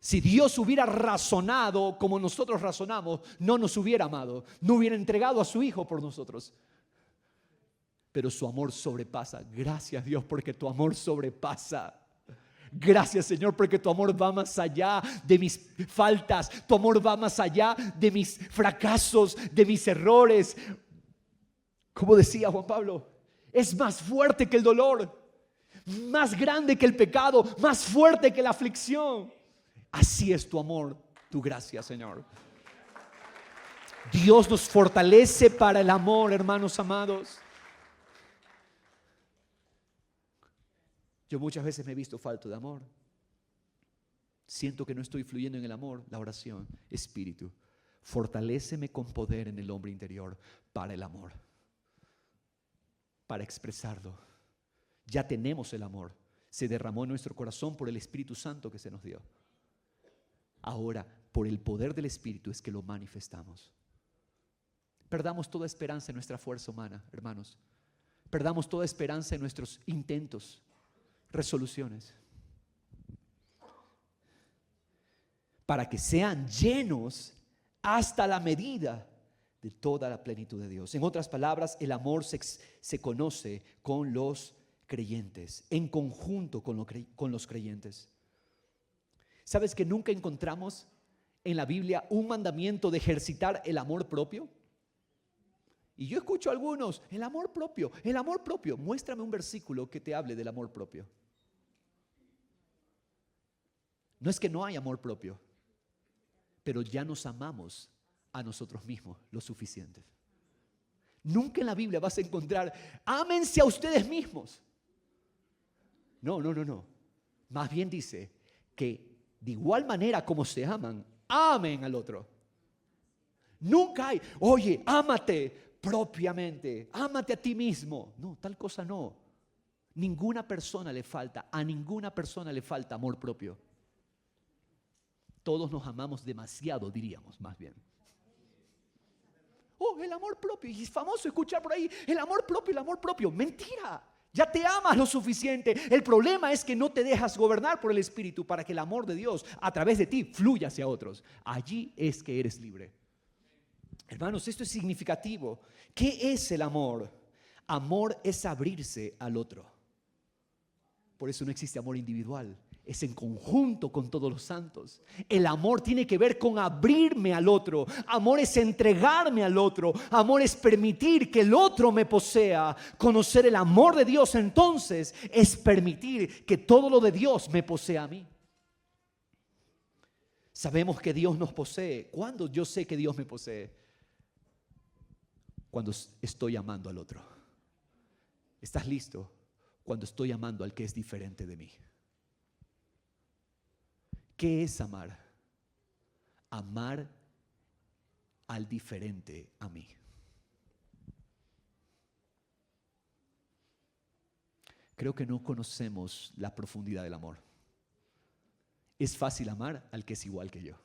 Si Dios hubiera razonado como nosotros razonamos, no nos hubiera amado, no hubiera entregado a su Hijo por nosotros. Pero su amor sobrepasa. Gracias, Dios, porque tu amor sobrepasa. Gracias, Señor, porque tu amor va más allá de mis faltas. Tu amor va más allá de mis fracasos, de mis errores. Como decía Juan Pablo, es más fuerte que el dolor, más grande que el pecado, más fuerte que la aflicción. Así es tu amor, tu gracia, Señor. Dios nos fortalece para el amor, hermanos amados. Yo muchas veces me he visto falto de amor. Siento que no estoy fluyendo en el amor. La oración, Espíritu, fortaléceme con poder en el hombre interior para el amor, para expresarlo. Ya tenemos el amor. Se derramó en nuestro corazón por el Espíritu Santo que se nos dio. Ahora, por el poder del Espíritu es que lo manifestamos. Perdamos toda esperanza en nuestra fuerza humana, hermanos. Perdamos toda esperanza en nuestros intentos, resoluciones. Para que sean llenos hasta la medida de toda la plenitud de Dios. En otras palabras, el amor se conoce con los creyentes, en conjunto con los creyentes. ¿Sabes que nunca encontramos en la Biblia un mandamiento de ejercitar el amor propio? Y yo escucho a algunos, el amor propio. Muéstrame un versículo que te hable del amor propio. No es que no hay amor propio, pero ya nos amamos a nosotros mismos lo suficiente. Nunca en la Biblia vas a encontrar, ámense a ustedes mismos. No. Más bien dice que de igual manera como se aman, amen al otro. Nunca hay, oye, ámate propiamente, ámate a ti mismo. No, tal cosa no. A ninguna persona le falta amor propio. Todos nos amamos demasiado, diríamos más bien. Oh, el amor propio. Y es famoso escuchar por ahí, el amor propio. Mentira. Ya te amas lo suficiente. El problema es que no te dejas gobernar por el Espíritu para que el amor de Dios a través de ti fluya hacia otros. Allí es que eres libre. Hermanos, esto es significativo. ¿Qué es el amor? Amor es abrirse al otro. Por eso no existe amor individual. Es en conjunto con todos los santos. El amor tiene que ver con abrirme al otro. Amor es entregarme al otro. Amor es permitir que el otro me posea. Conocer el amor de Dios entonces es permitir que todo lo de Dios me posea a mí. Sabemos que Dios nos posee. ¿Cuándo yo sé que Dios me posee? Cuando estoy amando al otro. ¿Estás listo? Cuando estoy amando al que es diferente de mí. ¿Qué es amar? Amar al diferente a mí. Creo que no conocemos la profundidad del amor. Es fácil amar al que es igual que yo.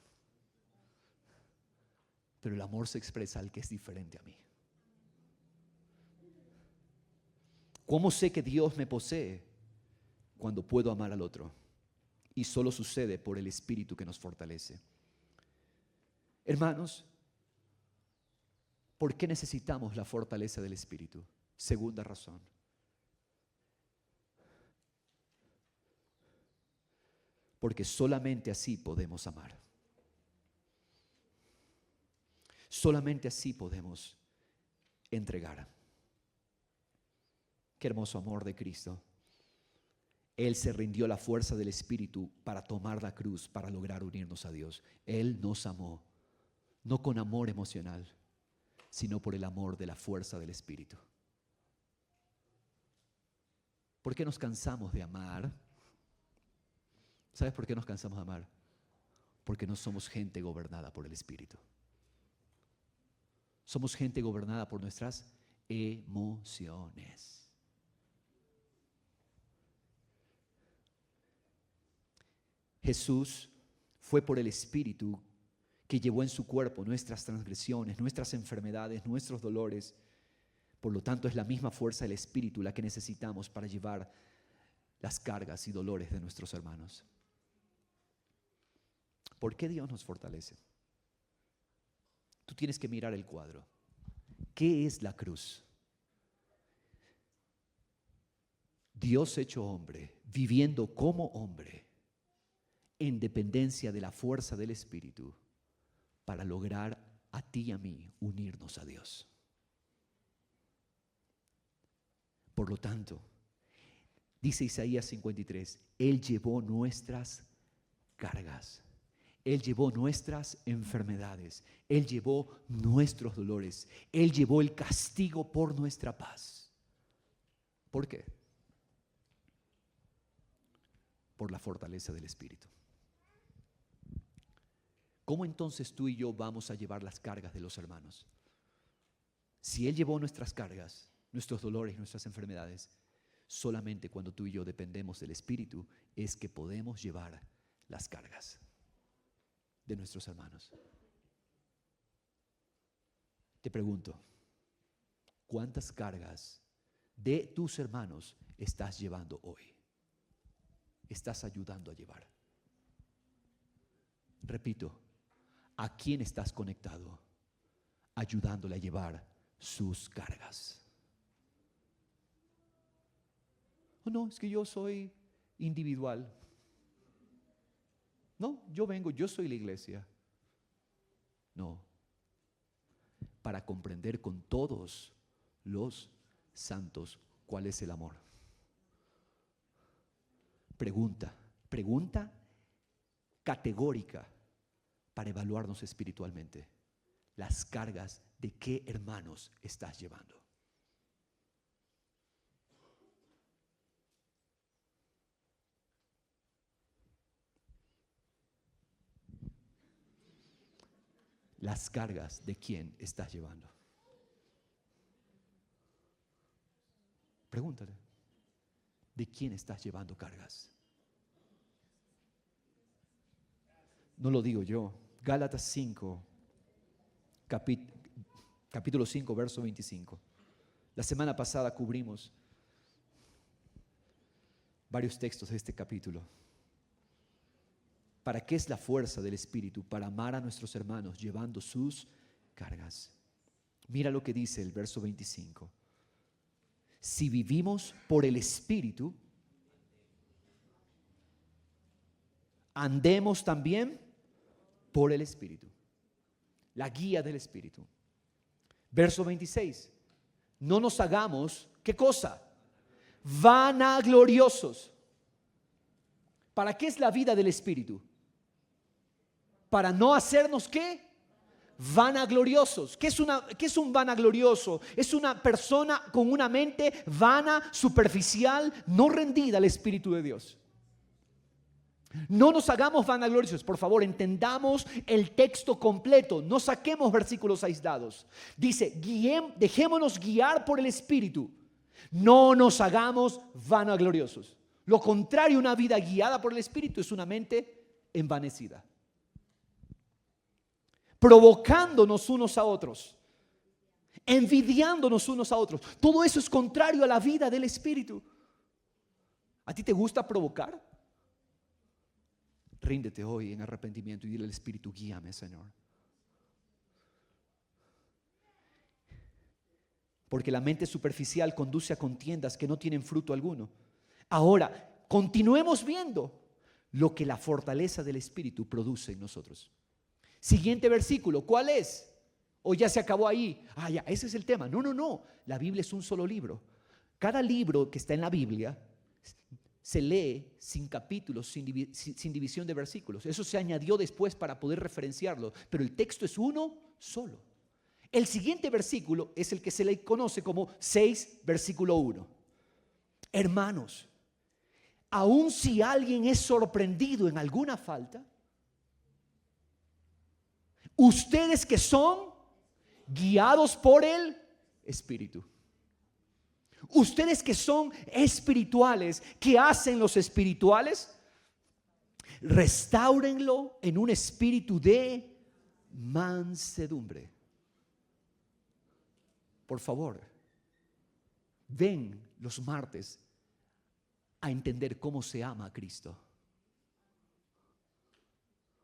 Pero el amor se expresa al que es diferente a mí. ¿Cómo sé que Dios me posee? Cuando puedo amar al otro. Y solo sucede por el Espíritu que nos fortalece. Hermanos, ¿por qué necesitamos la fortaleza del Espíritu? Segunda razón. Porque solamente así podemos amar. Solamente así podemos entregar. Qué hermoso amor de Cristo. Él se rindió a la fuerza del Espíritu para tomar la cruz, para lograr unirnos a Dios. Él nos amó, no con amor emocional, sino por el amor de la fuerza del Espíritu. ¿Por qué nos cansamos de amar? ¿Sabes por qué nos cansamos de amar? Porque no somos gente gobernada por el Espíritu. Somos gente gobernada por nuestras emociones. Jesús fue por el Espíritu que llevó en su cuerpo nuestras transgresiones, nuestras enfermedades, nuestros dolores. Por lo tanto, es la misma fuerza del Espíritu la que necesitamos para llevar las cargas y dolores de nuestros hermanos. ¿Por qué Dios nos fortalece? Tú tienes que mirar el cuadro. ¿Qué es la cruz? Dios hecho hombre, viviendo como hombre, en dependencia de la fuerza del Espíritu, para lograr a ti y a mí unirnos a Dios. Por lo tanto, dice Isaías 53, Él llevó nuestras cargas. Él llevó nuestras enfermedades. Él llevó nuestros dolores. Él llevó el castigo por nuestra paz. ¿Por qué? Por la fortaleza del Espíritu. ¿Cómo entonces tú y yo vamos a llevar las cargas de los hermanos? Si Él llevó nuestras cargas, nuestros dolores, nuestras enfermedades, solamente cuando tú y yo dependemos del Espíritu es que podemos llevar las cargas de nuestros hermanos. Te pregunto, ¿cuántas cargas de tus hermanos estás llevando hoy? ¿Estás ayudando a llevar? Repito, ¿a quién estás conectado? Ayudándole a llevar sus cargas. Oh, no, es que yo soy individual. No, yo soy la iglesia. No, para comprender con todos los santos cuál es el amor. Pregunta categórica para evaluarnos espiritualmente. Las cargas de qué hermanos estás llevando. Las cargas de quién estás llevando. Pregúntale, ¿de quién estás llevando cargas? No lo digo yo. Gálatas 5, capítulo 5, verso 25. La semana pasada cubrimos varios textos de este capítulo. ¿Para qué es la fuerza del Espíritu? Para amar a nuestros hermanos llevando sus cargas. Mira lo que dice el verso 25. Si vivimos por el Espíritu, andemos también por el Espíritu. La guía del Espíritu. Verso 26. No nos hagamos, ¿qué cosa? Vanagloriosos. ¿Para qué es la vida del Espíritu? Para no hacernos, ¿qué? Vanagloriosos. ¿Qué es un vanaglorioso? Es una persona con una mente vana, superficial, no rendida al Espíritu de Dios. No nos hagamos vanagloriosos, por favor, entendamos el texto completo, no saquemos versículos aislados. Dice, dejémonos guiar por el Espíritu, no nos hagamos vanagloriosos. Lo contrario, una vida guiada por el Espíritu es una mente envanecida, provocándonos unos a otros, envidiándonos unos a otros. Todo eso es contrario a la vida del Espíritu. ¿A ti te gusta provocar? Ríndete hoy en arrepentimiento y dile al Espíritu, guíame, Señor. Porque la mente superficial conduce a contiendas que no tienen fruto alguno. Ahora, continuemos viendo lo que la fortaleza del Espíritu produce en nosotros. Siguiente versículo, ¿cuál es? ¿O ya se acabó ahí? Ya, ese es el tema. No. La Biblia es un solo libro. Cada libro que está en la Biblia se lee sin capítulos, sin división de versículos. Eso se añadió después para poder referenciarlo, pero el texto es uno solo. El siguiente versículo es el que se le conoce como 6, versículo 1. Hermanos, aun si alguien es sorprendido en alguna falta, ustedes que son guiados por el Espíritu. Ustedes que son espirituales, ¿qué hacen los espirituales? Restáurenlo en un espíritu de mansedumbre. Por favor, ven los martes a entender cómo se ama a Cristo.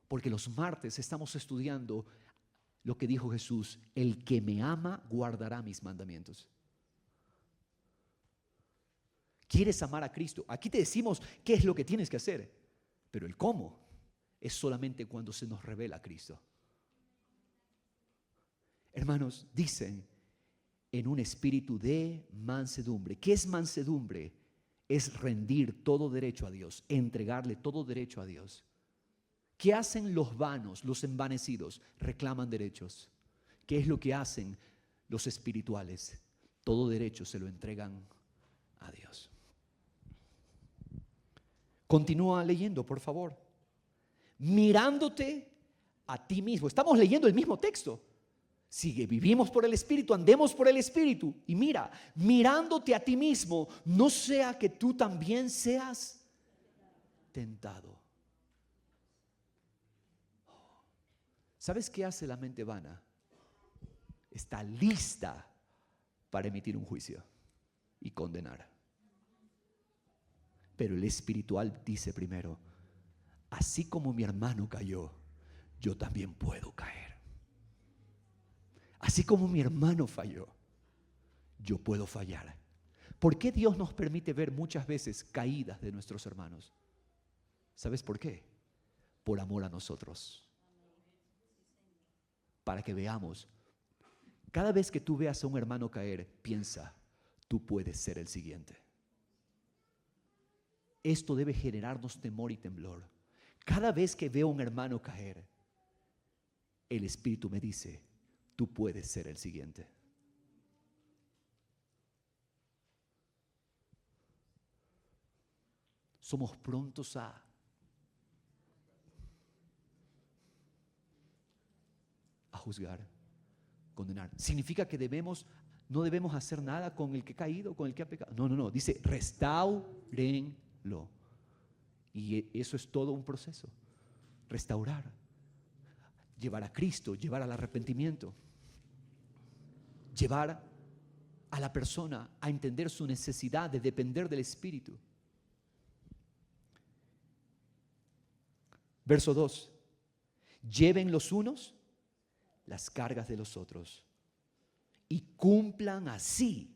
Porque los martes estamos estudiando lo que dijo Jesús: el que me ama guardará mis mandamientos. ¿Quieres amar a Cristo? Aquí te decimos qué es lo que tienes que hacer, pero el cómo es solamente cuando se nos revela a Cristo. Hermanos, dicen en un espíritu de mansedumbre. ¿Qué es mansedumbre? Es rendir todo derecho a Dios, entregarle todo derecho a Dios. ¿Qué hacen los vanos, los envanecidos? Reclaman derechos. ¿Qué es lo que hacen los espirituales? Todo derecho se lo entregan a Dios. Continúa leyendo, por favor. Mirándote a ti mismo. Estamos leyendo el mismo texto. Sigue, vivimos por el Espíritu, andemos por el Espíritu. Y mira, mirándote a ti mismo, no sea que tú también seas tentado. ¿Sabes qué hace la mente vana? Está lista para emitir un juicio y condenar. Pero el espiritual dice primero: así como mi hermano cayó, yo también puedo caer. Así como mi hermano falló, yo puedo fallar. ¿Por qué Dios nos permite ver muchas veces caídas de nuestros hermanos? ¿Sabes por qué? Por amor a nosotros. Para que veamos, cada vez que tú veas a un hermano caer, piensa: tú puedes ser el siguiente. Esto debe generarnos temor y temblor. Cada vez que veo a un hermano caer, el Espíritu me dice: tú puedes ser el siguiente. Somos prontos a juzgar, condenar. ¿Significa que no debemos hacer nada con el que ha caído, con el que ha pecado? No. Dice: restáurenlo. Y eso es todo un proceso. Restaurar. Llevar a Cristo, llevar al arrepentimiento. Llevar a la persona a entender su necesidad de depender del Espíritu. Verso 2. Lleven los unos las cargas de los otros y cumplan así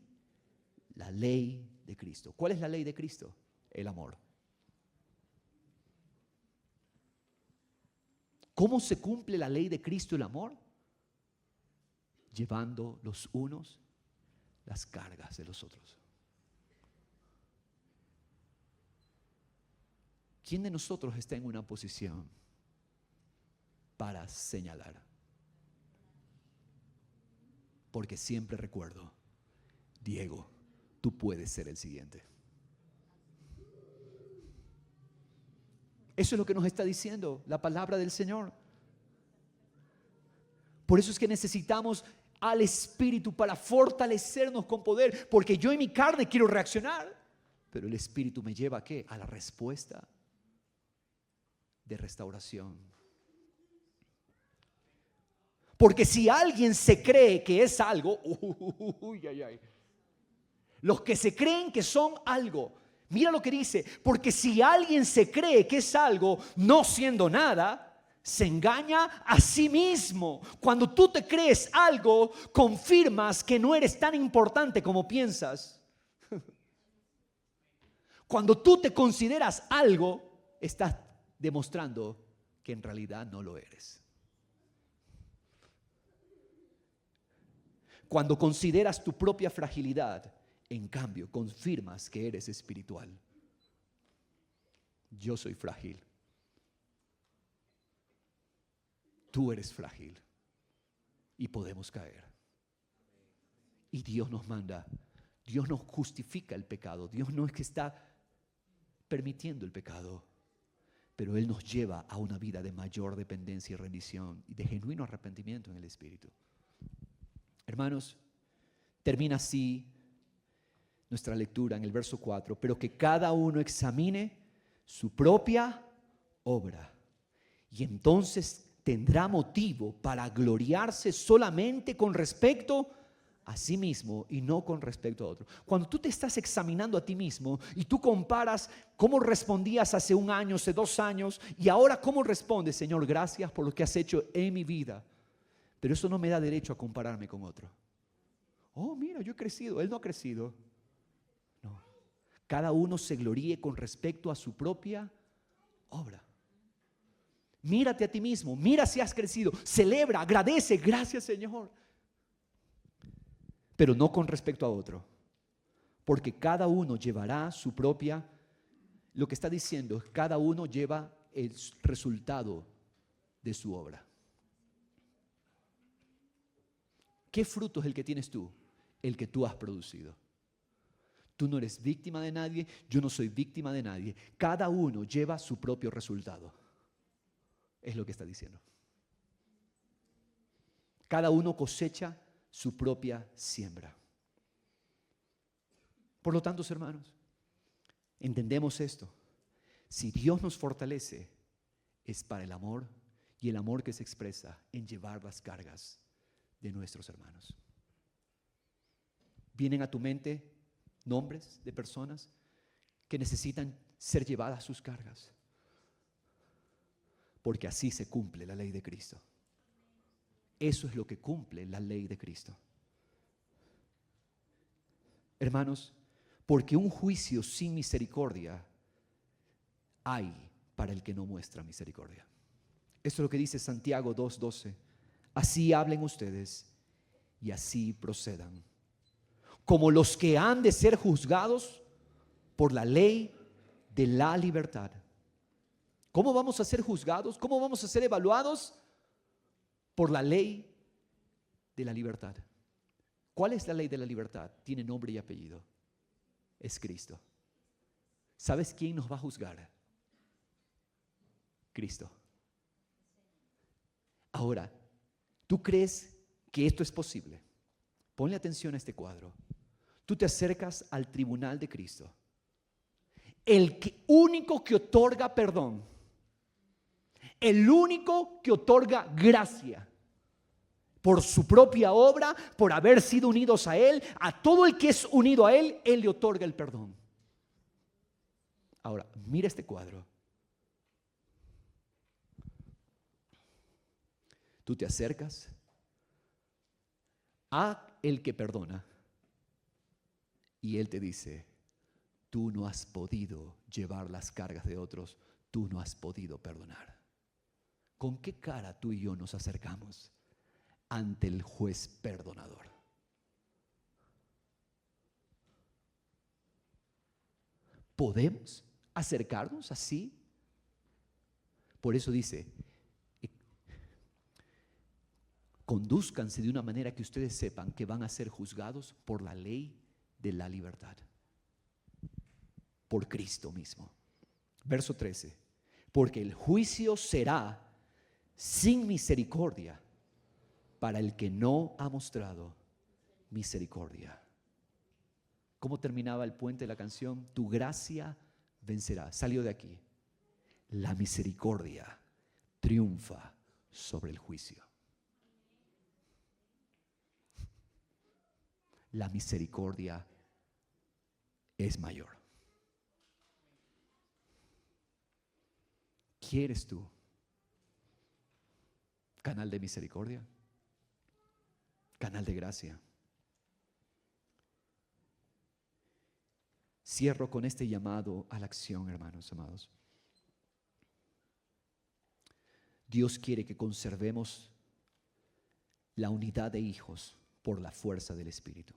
la ley de Cristo. ¿Cuál es la ley de Cristo? El amor. ¿Cómo se cumple la ley de Cristo, el amor? Llevando los unos las cargas de los otros. ¿Quién de nosotros está en una posición para señalar? Porque siempre recuerdo: Diego, tú puedes ser el siguiente. Eso es lo que nos está diciendo la palabra del Señor. Por eso es que necesitamos al Espíritu para fortalecernos con poder, porque yo en mi carne quiero reaccionar, pero el Espíritu me lleva ¿a qué? A la respuesta de restauración. Porque si alguien se cree que es algo, los que se creen que son algo, mira lo que dice: porque si alguien se cree que es algo, no siendo nada, se engaña a sí mismo. Cuando tú te crees algo, confirmas que no eres tan importante como piensas. Cuando tú te consideras algo, estás demostrando que en realidad no lo eres. Cuando consideras tu propia fragilidad, en cambio, confirmas que eres espiritual. Yo soy frágil. Tú eres frágil. Y podemos caer. Y Dios nos manda. Dios nos justifica el pecado. Dios no es que está permitiendo el pecado, pero Él nos lleva a una vida de mayor dependencia y rendición y de genuino arrepentimiento en el Espíritu. Hermanos, termina así nuestra lectura en el verso 4, pero que cada uno examine su propia obra y entonces tendrá motivo para gloriarse solamente con respecto a sí mismo y no con respecto a otro. Cuando tú te estás examinando a ti mismo y tú comparas cómo respondías hace un año, hace 2 años y ahora cómo respondes, Señor, gracias por lo que has hecho en mi vida, pero eso no me da derecho a compararme con otro. Oh, mira, yo he crecido, él no ha crecido. No, cada uno se gloríe con respecto a su propia obra. Mírate a ti mismo, mira si has crecido, celebra, agradece, gracias Señor. Pero no con respecto a otro, porque cada uno llevará su propia, lo que está diciendo es cada uno lleva el resultado de su obra. ¿Qué fruto es el que tienes tú? El que tú has producido. Tú no eres víctima de nadie, yo no soy víctima de nadie. Cada uno lleva su propio resultado. Es lo que está diciendo. Cada uno cosecha su propia siembra. Por lo tanto, hermanos, entendemos esto. Si Dios nos fortalece, es para el amor y el amor que se expresa en llevar las cargas de nuestros hermanos. ¿Vienen a tu mente nombres de personas que necesitan ser llevadas sus cargas? Porque así se cumple la ley de Cristo. Eso es lo que cumple la ley de Cristo. Hermanos, porque un juicio sin misericordia hay para el que no muestra misericordia. Esto es lo que dice Santiago 2:12. Así hablen ustedes y así procedan, como los que han de ser juzgados por la ley de la libertad. ¿Cómo vamos a ser juzgados? ¿Cómo vamos a ser evaluados? Por la ley de la libertad. ¿Cuál es la ley de la libertad? Tiene nombre y apellido. Es Cristo. ¿Sabes quién nos va a juzgar? Cristo. Ahora, ¿tú crees que esto es posible? Ponle atención a este cuadro. Tú te acercas al tribunal de Cristo, el único que otorga perdón, el único que otorga gracia por su propia obra, por haber sido unidos a Él. A todo el que es unido a Él, Él le otorga el perdón. Ahora, mira este cuadro. Tú te acercas a el que perdona y Él te dice: tú no has podido llevar las cargas de otros, tú no has podido perdonar. ¿Con qué cara tú y yo nos acercamos ante el juez perdonador? ¿Podemos acercarnos así? Por eso dice: condúzcanse de una manera que ustedes sepan que van a ser juzgados por la ley de la libertad, por Cristo mismo. Verso 13: porque el juicio será sin misericordia para el que no ha mostrado misericordia. ¿Cómo terminaba el puente de la canción? Tu gracia vencerá. Salió de aquí. La misericordia triunfa sobre el juicio. La misericordia es mayor. ¿Quieres tú canal de misericordia? Canal de gracia. Cierro con este llamado a la acción, hermanos amados. Dios quiere que conservemos la unidad de hijos por la fuerza del Espíritu.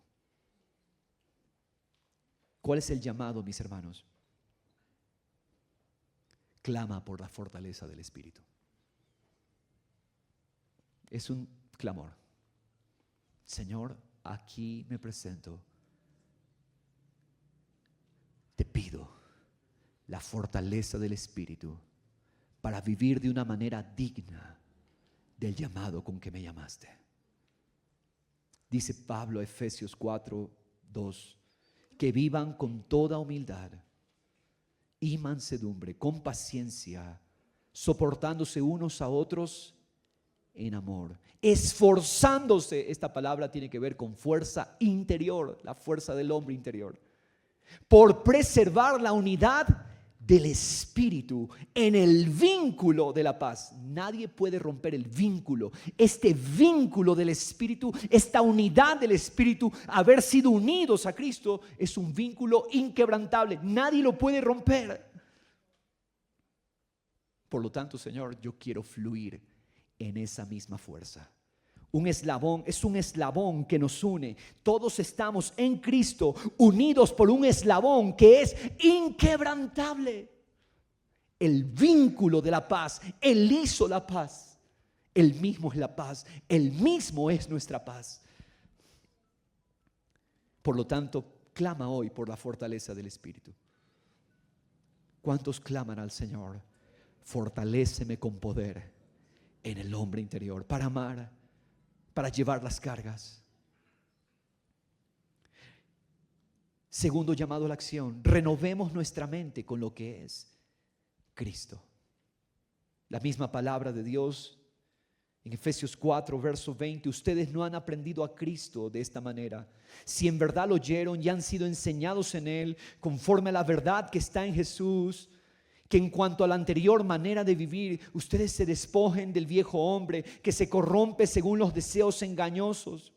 ¿Cuál es el llamado, mis hermanos? Clama por la fortaleza del Espíritu. Es un clamor. Señor, aquí me presento. Te pido la fortaleza del Espíritu para vivir de una manera digna del llamado con que me llamaste. Dice Pablo, Efesios 4:2, que vivan con toda humildad y mansedumbre, con paciencia, soportándose unos a otros en amor, esforzándose. Esta palabra tiene que ver con fuerza interior, la fuerza del hombre interior, por preservar la unidad del Espíritu en el vínculo de la paz. Nadie puede romper el vínculo, este vínculo del Espíritu, esta unidad del Espíritu. Haber sido unidos a Cristo es un vínculo inquebrantable, nadie lo puede romper. Por lo tanto, Señor, yo quiero fluir en esa misma fuerza. Un eslabón es un eslabón que nos une. Todos estamos en Cristo, unidos por un eslabón que es inquebrantable. El vínculo de la paz. Él hizo la paz. Él mismo es la paz. Él mismo es nuestra paz. Por lo tanto, clama hoy por la fortaleza del Espíritu. ¿Cuántos claman al Señor? Fortaléceme con poder en el hombre interior para amar, para llevar las cargas. Segundo llamado a la acción: renovemos nuestra mente con lo que es Cristo. La misma palabra de Dios en Efesios 4, verso 20: ustedes no han aprendido a Cristo de esta manera. Si en verdad lo oyeron y han sido enseñados en Él, conforme a la verdad que está en Jesús, que en cuanto a la anterior manera de vivir, ustedes se despojen del viejo hombre que se corrompe según los deseos engañosos.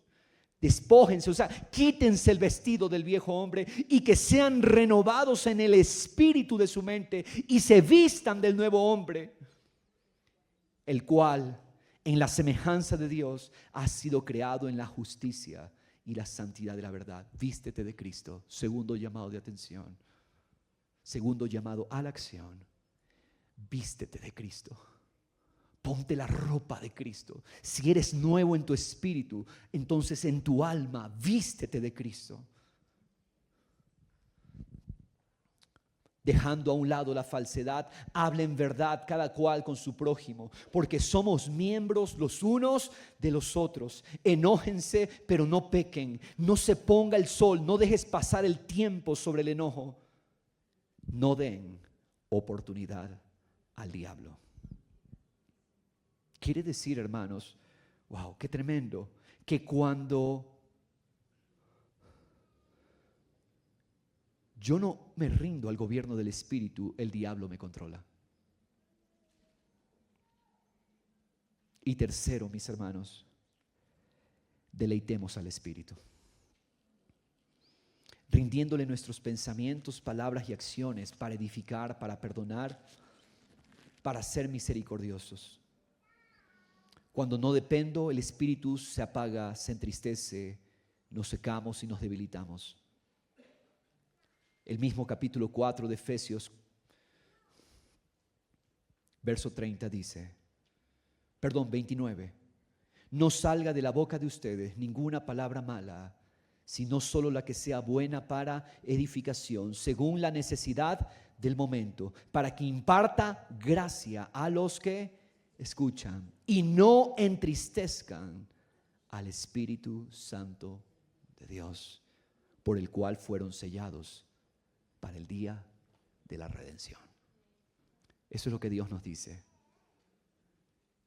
Despójense, o sea, quítense el vestido del viejo hombre y que sean renovados en el espíritu de su mente y se vistan del nuevo hombre, el cual en la semejanza de Dios ha sido creado en la justicia y la santidad de la verdad. Vístete de Cristo. Segundo llamado de atención. Segundo llamado a la acción: vístete de Cristo. Ponte la ropa de Cristo. Si eres nuevo en tu espíritu, entonces en tu alma, vístete de Cristo. Dejando a un lado la falsedad, hablen verdad cada cual con su prójimo, porque somos miembros los unos de los otros. Enójense, pero no pequen. No se ponga el sol, no dejes pasar el tiempo sobre el enojo. No den oportunidad al diablo. Quiere decir, hermanos, wow, qué tremendo, que cuando yo no me rindo al gobierno del Espíritu, el diablo me controla. Y tercero, mis hermanos, deleitemos al Espíritu, rindiéndole nuestros pensamientos, palabras y acciones para edificar, para perdonar, para ser misericordiosos. Cuando no dependo, el espíritu se apaga, se entristece, nos secamos y nos debilitamos. El mismo capítulo 4 de Efesios, verso 30 dice, 29: no salga de la boca de ustedes ninguna palabra mala, sino solo la que sea buena para edificación, según la necesidad del momento, para que imparta gracia a los que escuchan y no entristezcan al Espíritu Santo de Dios, por el cual fueron sellados para el día de la redención. Eso es lo que Dios nos dice.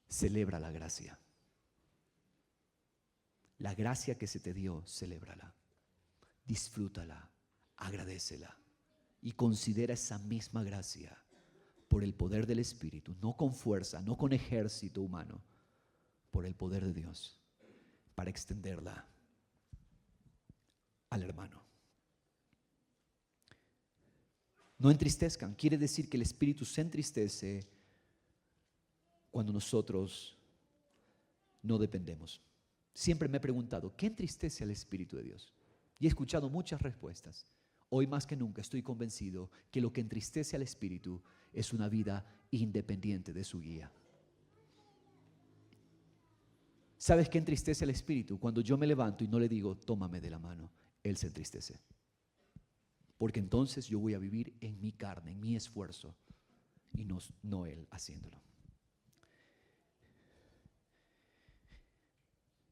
Celebra la gracia. La gracia que se te dio, celébrala, disfrútala, agradécela y considera esa misma gracia por el poder del Espíritu, no con fuerza, no con ejército humano, por el poder de Dios, para extenderla al hermano. No entristezcan, quiere decir que el Espíritu se entristece cuando nosotros no dependemos. Siempre me he preguntado, ¿qué entristece al Espíritu de Dios? Y he escuchado muchas respuestas. Hoy más que nunca estoy convencido que lo que entristece al Espíritu es una vida independiente de su guía. ¿Sabes qué entristece al Espíritu? Cuando yo me levanto y no le digo, tómame de la mano, Él se entristece. Porque entonces yo voy a vivir en mi carne, en mi esfuerzo, y no Él haciéndolo.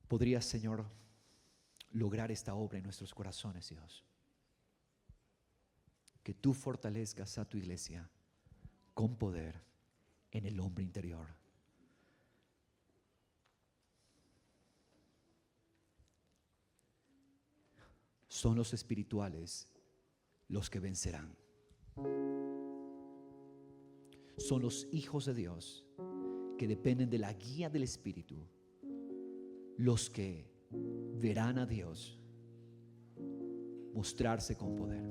¿Podrías, Señor, lograr esta obra en nuestros corazones, Dios. Que tú fortalezcas a tu iglesia con poder en el hombre interior. Son los espirituales los que vencerán. Son los hijos de Dios que dependen de la guía del Espíritu los que verán a Dios mostrarse con poder.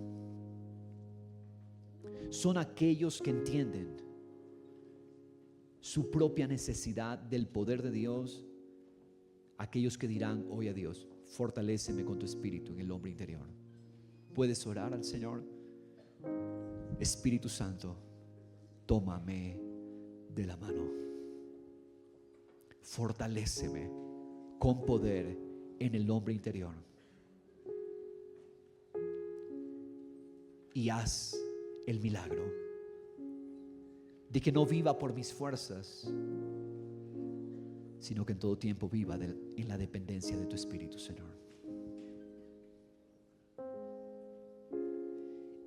Son aquellos que entienden su propia necesidad del poder de Dios, aquellos que dirán hoy a Dios: fortaléceme con tu espíritu en el hombre interior. ¿Puedes orar al Señor? Espíritu Santo, tómame de la mano. Fortaléceme con poder en el hombre interior. Y haz el milagro de que no viva por mis fuerzas, sino que en todo tiempo viva en la dependencia de tu Espíritu, Señor.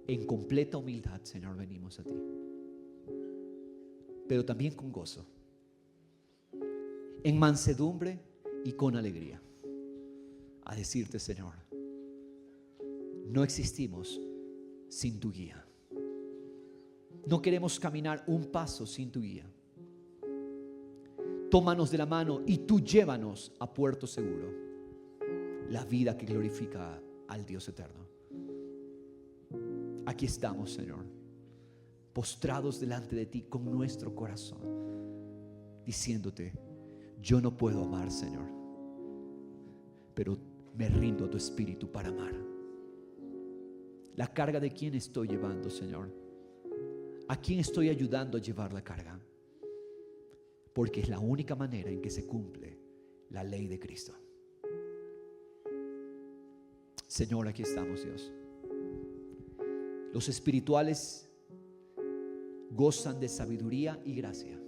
En completa humildad, Señor, venimos a ti, pero también con gozo, en mansedumbre y con alegría, a decirte: Señor, no existimos sin tu guía. No queremos caminar un paso sin tu guía. Tómanos de la mano y tú llévanos a puerto seguro, la vida que glorifica al Dios eterno. Aquí estamos, Señor, postrados delante de ti con nuestro corazón, diciéndote: yo no puedo amar, Señor, pero me rindo a tu espíritu para amar. ¿La carga de quién estoy llevando, Señor? ¿A quién estoy ayudando a llevar la carga? Porque es la única manera en que se cumple la ley de Cristo. Señor, aquí estamos, Dios. Los espirituales gozan de sabiduría y gracia.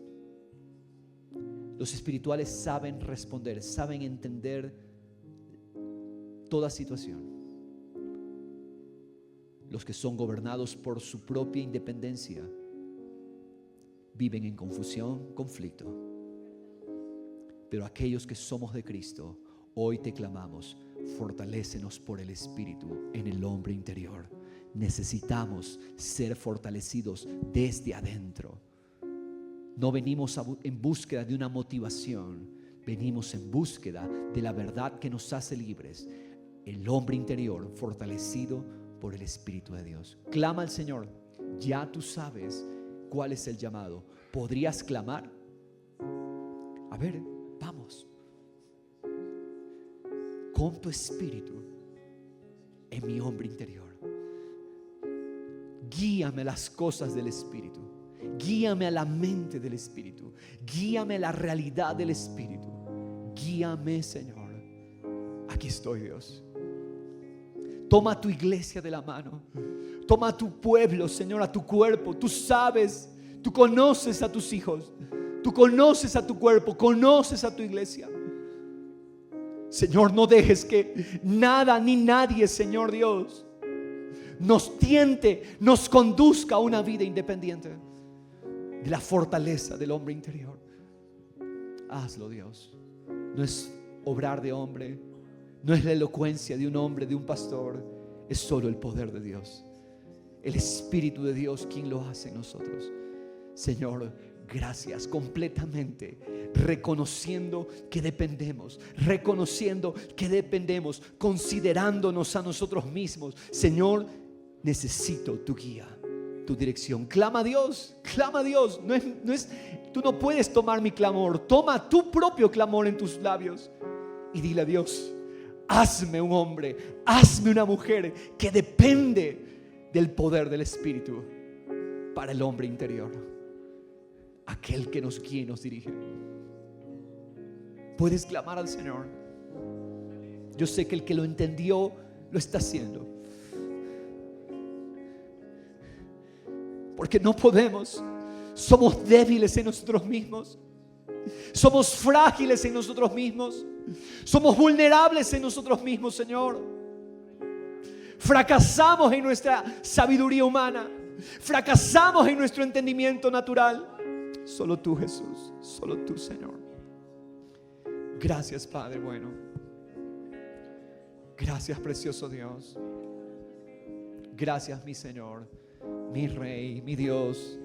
Los espirituales saben responder, saben entender toda situación. Los que son gobernados por su propia independencia viven en confusión, conflicto. Pero aquellos que somos de Cristo, hoy te clamamos: fortalécenos por el Espíritu en el hombre interior. Necesitamos ser fortalecidos desde adentro. No venimos en búsqueda de una motivación, venimos en búsqueda de la verdad que nos hace libres. El hombre interior fortalecido por el Espíritu de Dios. Clama al Señor. Ya tú sabes cuál es el llamado. ¿Podrías clamar? A ver, vamos. Con tu espíritu en mi hombre interior. Guíame a las cosas del Espíritu. Guíame a la mente del Espíritu. Guíame a la realidad del Espíritu. Guíame, Señor. Aquí estoy, Dios. Toma a tu iglesia de la mano. Toma a tu pueblo, Señor, a tu cuerpo. Tú sabes, tú conoces a tus hijos. Tú conoces a tu cuerpo, conoces a tu iglesia. Señor, no dejes que nada ni nadie, Señor Dios, nos tiente, nos conduzca a una vida independiente de la fortaleza del hombre interior. Hazlo, Dios. No es obrar de hombre, no es la elocuencia de un hombre, de un pastor. Es solo el poder de Dios, el Espíritu de Dios quien lo hace en nosotros. Señor, gracias, completamente reconociendo que dependemos, considerándonos a nosotros mismos. Señor, necesito tu guía, tu dirección. Clama a Dios, clama a Dios. Tú no puedes tomar mi clamor. Toma tu propio clamor en tus labios y dile a Dios: hazme un hombre, hazme una mujer que depende del poder del Espíritu para el hombre interior, aquel que nos guía y nos dirige. Puedes clamar al Señor. Yo sé que el que lo entendió lo está haciendo, porque no podemos. Somos débiles en nosotros mismos, somos frágiles en nosotros mismos. Somos vulnerables en nosotros mismos, Señor. Fracasamos en nuestra sabiduría humana. Fracasamos en nuestro entendimiento natural. Solo tú, Jesús. Solo tú, Señor. Gracias, Padre bueno. Gracias, precioso Dios. Gracias, mi Señor, mi Rey, mi Dios.